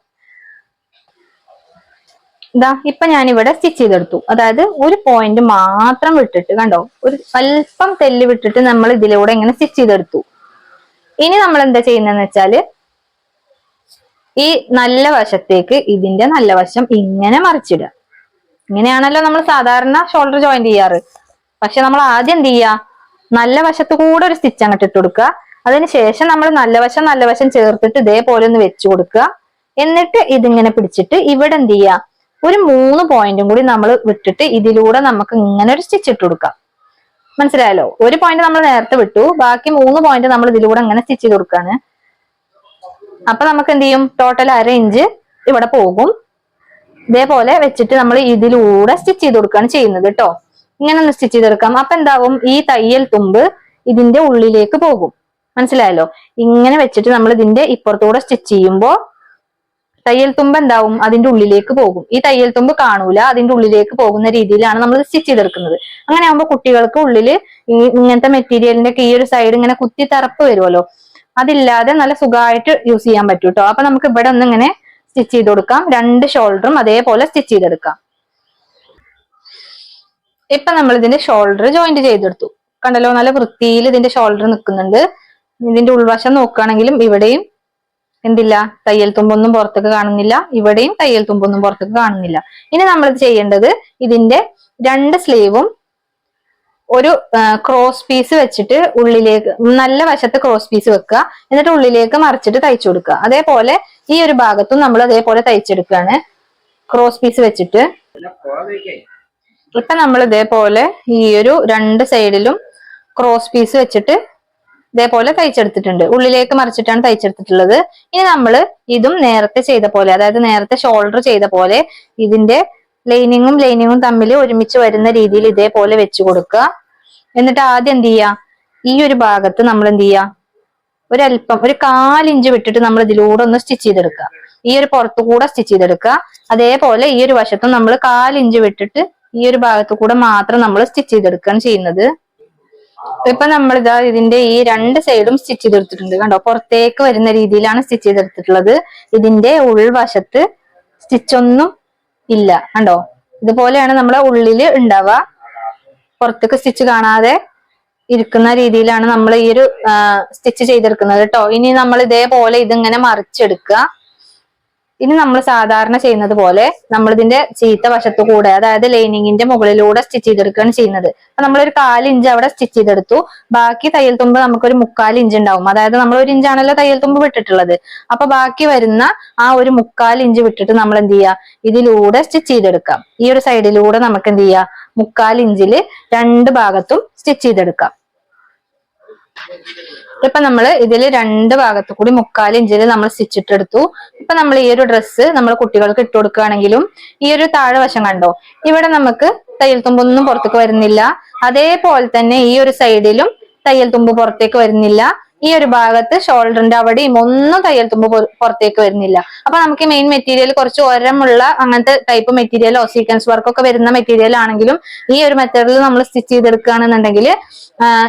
ഇതാ ഇപ്പൊ ഞാൻ ഇവിടെ സ്റ്റിച്ച് ചെയ്തെടുത്തു. അതായത് ഒരു പോയിന്റ് മാത്രം വിട്ടിട്ട്, കണ്ടോ, ഒരു അല്പം തെല്ല് വിട്ടിട്ട് നമ്മൾ ഇതിലൂടെ ഇങ്ങനെ സ്റ്റിച്ച് ചെയ്തെടുത്തു. ഇനി നമ്മൾ എന്താ ചെയ്യുന്നതെന്ന് വെച്ചാല് ഈ നല്ല വശത്തേക്ക് ഇതിന്റെ നല്ല വശം ഇങ്ങനെ മറിച്ചിടുക. ഇങ്ങനെയാണല്ലോ നമ്മൾ സാധാരണ ഷോൾഡർ ജോയിന്റ് ചെയ്യാറ്. പക്ഷെ നമ്മൾ ആദ്യം എന്ത് ചെയ്യുക, നല്ല വശത്ത് കൂടെ ഒരു സ്റ്റിച്ച് അങ്ങോട്ട് ഇട്ട് കൊടുക്കുക. അതിനുശേഷം നമ്മൾ നല്ല വശം ചേർത്തിട്ട് ഇതേപോലെ ഒന്ന് വെച്ചു കൊടുക്കുക. എന്നിട്ട് ഇതിങ്ങനെ പിടിച്ചിട്ട് ഇവിടെ എന്ത് ചെയ്യുക, ഒരു 3 പോയിന്റും കൂടി നമ്മൾ വിട്ടിട്ട് ഇതിലൂടെ നമുക്ക് ഇങ്ങനെ ഒരു സ്റ്റിച്ച് ഇട്ട് കൊടുക്കാം. മനസ്സിലായല്ലോ? ഒരു പോയിന്റ് നമ്മൾ നേരത്തെ വിട്ടു, ബാക്കി 3 പോയിന്റ് നമ്മൾ ഇതിലൂടെ ഇങ്ങനെ സ്റ്റിച്ച് ചെയ്ത് കൊടുക്കാണ്. അപ്പൊ നമുക്ക് എന്ത് ചെയ്യും, ടോട്ടൽ 1/2 ഇഞ്ച് ഇവിടെ പോകും. ഇതേപോലെ വെച്ചിട്ട് നമ്മൾ ഇതിലൂടെ സ്റ്റിച്ച് ചെയ്ത് കൊടുക്കുകയാണ് ചെയ്യുന്നത് കേട്ടോ. ഇങ്ങനെ ഒന്ന് സ്റ്റിച്ച് ചെയ്തെടുക്കാം. അപ്പൊ എന്താവും, ഈ തയ്യൽ തുമ്പ് ഇതിന്റെ ഉള്ളിലേക്ക് പോകും. മനസ്സിലായല്ലോ? ഇങ്ങനെ വെച്ചിട്ട് നമ്മൾ ഇതിന്റെ ഇപ്പുറത്തൂടെ സ്റ്റിച്ച് ചെയ്യുമ്പോൾ തയ്യൽ തുമ്പ് എന്താവും, അതിന്റെ ഉള്ളിലേക്ക് പോകും. ഈ തയ്യൽ തുമ്പ് കാണൂല, അതിന്റെ ഉള്ളിലേക്ക് പോകുന്ന രീതിയിലാണ് നമ്മൾ സ്റ്റിച്ച് ചെയ്തെടുക്കുന്നത്. അങ്ങനെ ആകുമ്പോൾ കുട്ടികൾക്ക് ഉള്ളില് ഇങ്ങനത്തെ മെറ്റീരിയലിന്റെ ഈ ഒരു സൈഡ് ഇങ്ങനെ കുത്തി തറപ്പ് വരുമല്ലോ, അതില്ലാതെ നല്ല സുഖമായിട്ട് യൂസ് ചെയ്യാൻ പറ്റും കേട്ടോ. അപ്പൊ നമുക്ക് ഇവിടെ ഒന്ന് ഇങ്ങനെ സ്റ്റിച്ച് ചെയ്ത് കൊടുക്കാം. 2 ഷോൾഡറും അതേപോലെ സ്റ്റിച്ച് ചെയ്തെടുക്കാം. ഇപ്പൊ നമ്മൾ ഇതിന്റെ ഷോൾഡർ ജോയിന്റ് ചെയ്തെടുത്തു. കണ്ടല്ലോ, നല്ല വൃത്തിയിൽ ഇതിന്റെ ഷോൾഡർ നിൽക്കുന്നുണ്ട്. ഇതിന്റെ ഉൾവശം നോക്കുകയാണെങ്കിലും ഇവിടെയും എന്തില്ല, തയ്യൽ തുമ്പൊന്നും പുറത്തേക്ക് കാണുന്നില്ല, ഇവിടെയും തയ്യൽ തുമ്പൊന്നും പുറത്തേക്ക് കാണുന്നില്ല. ഇനി നമ്മൾ ചെയ്യേണ്ടത് ഇതിന്റെ 2 സ്ലീവും ഒരു ക്രോസ് പീസ് വെച്ചിട്ട് ഉള്ളിലേക്ക്, നല്ല വശത്ത് ക്രോസ് പീസ് വെക്കുക. എന്നിട്ട് ഉള്ളിലേക്ക് മറിച്ചിട്ട് തയ്ച്ചു കൊടുക്കുക. അതേപോലെ ഈ ഒരു ഭാഗത്തും നമ്മൾ അതേപോലെ തയ്ച്ചെടുക്കുകയാണ് ക്രോസ് പീസ് വെച്ചിട്ട്. ഇപ്പൊ നമ്മൾ ഇതേപോലെ ഈ ഒരു 2 സൈഡിലും ക്രോസ് പീസ് വെച്ചിട്ട് ഇതേപോലെ തയ്ച്ചെടുത്തിട്ടുണ്ട്. ഉള്ളിലേക്ക് മറിച്ചിട്ടാണ് തയ്ച്ചെടുത്തിട്ടുള്ളത്. ഇനി നമ്മൾ ഇതും നേരത്തെ ചെയ്ത പോലെ, അതായത് നേരത്തെ ഷോൾഡർ ചെയ്ത പോലെ ഇതിന്റെ ലൈനിങ്ങും തമ്മിൽ ഒരുമിച്ച് വരുന്ന രീതിയിൽ ഇതേപോലെ വെച്ചു കൊടുക്കുക. എന്നിട്ട് ആദ്യം എന്ത് ചെയ്യുക, ഈ ഒരു ഭാഗത്ത് നമ്മൾ എന്ത് ചെയ്യുക, ഒരല്പം ഒരു 1/4 ഇഞ്ച് വിട്ടിട്ട് നമ്മൾ ഇതിലൂടെ ഒന്ന് സ്റ്റിച്ച് ചെയ്തെടുക്കുക. ഈ ഒരു പുറത്തു കൂടെ സ്റ്റിച്ച് ചെയ്തെടുക്കുക. അതേപോലെ ഈ ഒരു വശത്തും നമ്മൾ 1/4 ഇഞ്ച് വിട്ടിട്ട് ഈ ഒരു ഭാഗത്തു കൂടെ മാത്രം നമ്മൾ സ്റ്റിച്ച് ചെയ്തെടുക്കുകയാണ് ചെയ്യുന്നത്. ഇപ്പൊ നമ്മളിതാ ഇതിന്റെ ഈ 2 സൈഡും സ്റ്റിച്ച് ചെയ്തെടുത്തിട്ടുണ്ട്. കണ്ടോ, പുറത്തേക്ക് വരുന്ന രീതിയിലാണ് സ്റ്റിച്ച് ചെയ്തെടുത്തിട്ടുള്ളത്. ഇതിന്റെ ഉൾവശത്ത് സ്റ്റിച്ചൊന്നും ഇല്ല. കണ്ടോ, ഇതുപോലെയാണ് നമ്മളെ ഉള്ളില് ഉണ്ടാവുക. പുറത്തേക്ക് സ്റ്റിച്ച് കാണാതെ ഇരിക്കുന്ന രീതിയിലാണ് നമ്മൾ ഈ ഒരു സ്റ്റിച്ച് ചെയ്തെടുക്കുന്നത് കേട്ടോ. ഇനി നമ്മൾ ഇതേപോലെ ഇതിങ്ങനെ മറിച്ചെടുക്കുക. ഇനി നമ്മൾ സാധാരണ ചെയ്യുന്നത് പോലെ നമ്മൾ ഇതിന്റെ ചീത്ത വശത്തു കൂടെ, അതായത് ലൈനിങ്ങിന്റെ മുകളിലൂടെ സ്റ്റിച്ച് ചെയ്തെടുക്കുകയാണ് ചെയ്യുന്നത്. അപ്പൊ നമ്മളൊരു 1/4 ഇഞ്ച് അവിടെ സ്റ്റിച്ച് ചെയ്തെടുത്തു. ബാക്കി തയ്യൽ തുമ്പ് നമുക്കൊരു 3/4 ഇഞ്ച് ഉണ്ടാവും. അതായത് നമ്മൾ 1 ഇഞ്ചാണല്ലോ തയ്യൽ തുമ്പ് വിട്ടിട്ടുള്ളത്. അപ്പൊ ബാക്കി വരുന്ന ആ ഒരു 3/4 ഇഞ്ച് വിട്ടിട്ട് നമ്മൾ എന്ത് ചെയ്യുക, ഇതിലൂടെ സ്റ്റിച്ച് ചെയ്തെടുക്കാം. ഈ ഒരു സൈഡിലൂടെ നമുക്ക് എന്ത് ചെയ്യാം, 3/4 ഇഞ്ചില് 2 ഭാഗത്തും സ്റ്റിച്ച് ചെയ്തെടുക്കാം. ഇപ്പൊ നമ്മൾ ഇതില് 2 ഭാഗത്തു കൂടി 3/4 ഇഞ്ചിൽ നമ്മൾ സ്റ്റിച്ച് ഇട്ടെടുത്തു. ഇപ്പൊ നമ്മൾ ഈ ഒരു ഡ്രസ്സ് നമ്മൾ കുട്ടികൾക്ക് ഇട്ട് കൊടുക്കുകയാണെങ്കിലും ഈ ഒരു താഴെ വശം കണ്ടോ, ഇവിടെ നമുക്ക് തയ്യൽ തുമ്പൊന്നും പുറത്തേക്ക് വരുന്നില്ല. അതേപോലെ തന്നെ ഈ ഒരു സൈഡിലും തയ്യൽ തുമ്പ് പുറത്തേക്ക് വരുന്നില്ല. ഈ ഒരു ഭാഗത്ത് ഷോൾഡറിന്റെ അവിടെയും ഒന്നും തയ്യൽ തുമ്പ് പുറത്തേക്ക് വരുന്നില്ല. അപ്പൊ നമുക്ക് മെയിൻ മെറ്റീരിയൽ കുറച്ച് ഉയരമുള്ള അങ്ങനത്തെ ടൈപ്പ് മെറ്റീരിയലോ സീക്വൻസ് വർക്കൊക്കെ വരുന്ന മെറ്റീരിയൽ ആണെങ്കിലും ഈ ഒരു മെത്തേഡിൽ നമ്മൾ സ്റ്റിച്ച് ചെയ്തെടുക്കുകയാണെന്നുണ്ടെങ്കിൽ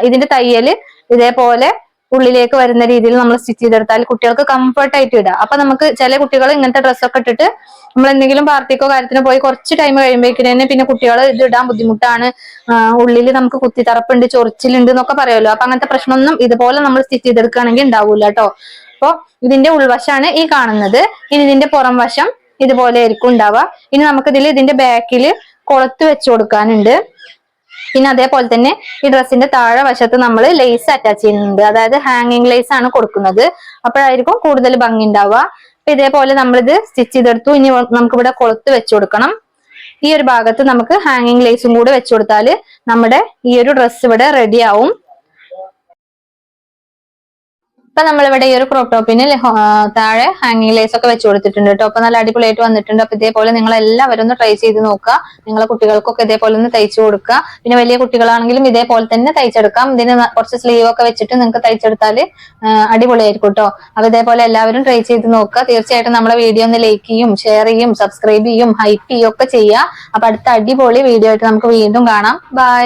ഇതിന്റെ തയ്യൽ ഇതേപോലെ ഉള്ളിലേക്ക് വരുന്ന രീതിയിൽ നമ്മൾ സ്റ്റിച്ച് ചെയ്തെടുത്താൽ കുട്ടികൾക്ക് കംഫർട്ട് ആയിട്ട് ഇടാം. അപ്പൊ നമുക്ക് ചില കുട്ടികൾ ഇങ്ങനത്തെ ഡ്രസ്സൊക്കെ ഇട്ടിട്ട് നമ്മൾ എന്തെങ്കിലും പാർട്ടിക്കോ കാര്യത്തിനോ പോയി കുറച്ച് ടൈം കഴിയുമ്പോഴേക്കും പിന്നെ കുട്ടികൾ ഇത് ഇടാൻ ബുദ്ധിമുട്ടാണ്, ഉള്ളിൽ നമുക്ക് കുത്തിത്തറപ്പുണ്ട്, ചൊറിച്ചിലുണ്ട് എന്നൊക്കെ പറയുമല്ലോ. അപ്പൊ അങ്ങനത്തെ പ്രശ്നമൊന്നും ഇതുപോലെ നമ്മൾ സ്റ്റിച്ച് ചെയ്തെടുക്കുകയാണെങ്കിൽ ഉണ്ടാവൂല കേട്ടോ. അപ്പൊ ഇതിന്റെ ഉൾവശമാണ് ഈ കാണുന്നത്. ഇനി ഇതിന്റെ പുറം വശം ഇതുപോലെ ആയിരിക്കും ഉണ്ടാവുക. ഇനി നമുക്കിതിൽ ഇതിന്റെ ബാക്കിൽ കൊളുത്ത് വെച്ച് കൊടുക്കാനുണ്ട്. പിന്നെ അതേപോലെ തന്നെ ഈ ഡ്രസ്സിന്റെ താഴെ വശത്ത് നമ്മൾ ലേസ് അറ്റാച്ച് ചെയ്യുന്നുണ്ട്. അതായത് ഹാങ്ങിങ് ലേസ് ആണ് കൊടുക്കുന്നത്. അപ്പോഴായിരിക്കും കൂടുതൽ ഭംഗി ഉണ്ടാവുക. അപ്പൊ ഇതേപോലെ നമ്മളിത് സ്റ്റിച്ച് ചെയ്തെടുത്തു. ഇനി നമുക്ക് ഇവിടെ കൊളുത്ത് വെച്ച് കൊടുക്കണം. ഈ ഒരു ഭാഗത്ത് നമുക്ക് ഹാങ്ങിങ് ലേസും കൂടെ വെച്ച് കൊടുത്താൽ നമ്മുടെ ഈ ഒരു ഡ്രസ്സ് ഇവിടെ റെഡി ആവും. ഇപ്പൊ നമ്മളിവിടെ ഈ ഒരു ക്രോപ്പ് ടോപ്പിന് താഴെ ഹാങ്ങിങ് ലേസ് ഒക്കെ വെച്ച് കൊടുത്തിട്ടുണ്ട് കേട്ടോ. അപ്പൊ നല്ല അടിപൊളിയായിട്ട് വന്നിട്ടുണ്ട്. അപ്പൊ ഇതേപോലെ നിങ്ങൾ എല്ലാവരും ഒന്ന് ട്രൈ ചെയ്ത് നോക്കുക. നിങ്ങളെ കുട്ടികൾക്കൊക്കെ ഇതേപോലെ ഒന്ന് തയ്ച്ചു കൊടുക്കുക. പിന്നെ വലിയ കുട്ടികളാണെങ്കിലും ഇതേപോലെ തന്നെ തയ്ച്ചെടുക്കാം. ഇതിന് കുറച്ച് സ്ലീവ് ഒക്കെ വെച്ചിട്ട് നിങ്ങൾക്ക് തയ്ച്ചെടുത്താൽ അടിപൊളിയായിരിക്കും കേട്ടോ. അപ്പൊ ഇതേപോലെ എല്ലാവരും ട്രൈ ചെയ്ത് നോക്കുക. തീർച്ചയായിട്ടും നമ്മളെ വീഡിയോ ഒന്ന് ലൈക്ക് ചെയ്യും, ഷെയർ ചെയ്യും, സബ്സ്ക്രൈബ് ചെയ്യും, ഹൈപ്പ് ചെയ്യും ഒക്കെ ചെയ്യുക. അപ്പൊ അടുത്ത അടിപൊളി വീഡിയോ ആയിട്ട് നമുക്ക് വീണ്ടും കാണാം. ബൈ.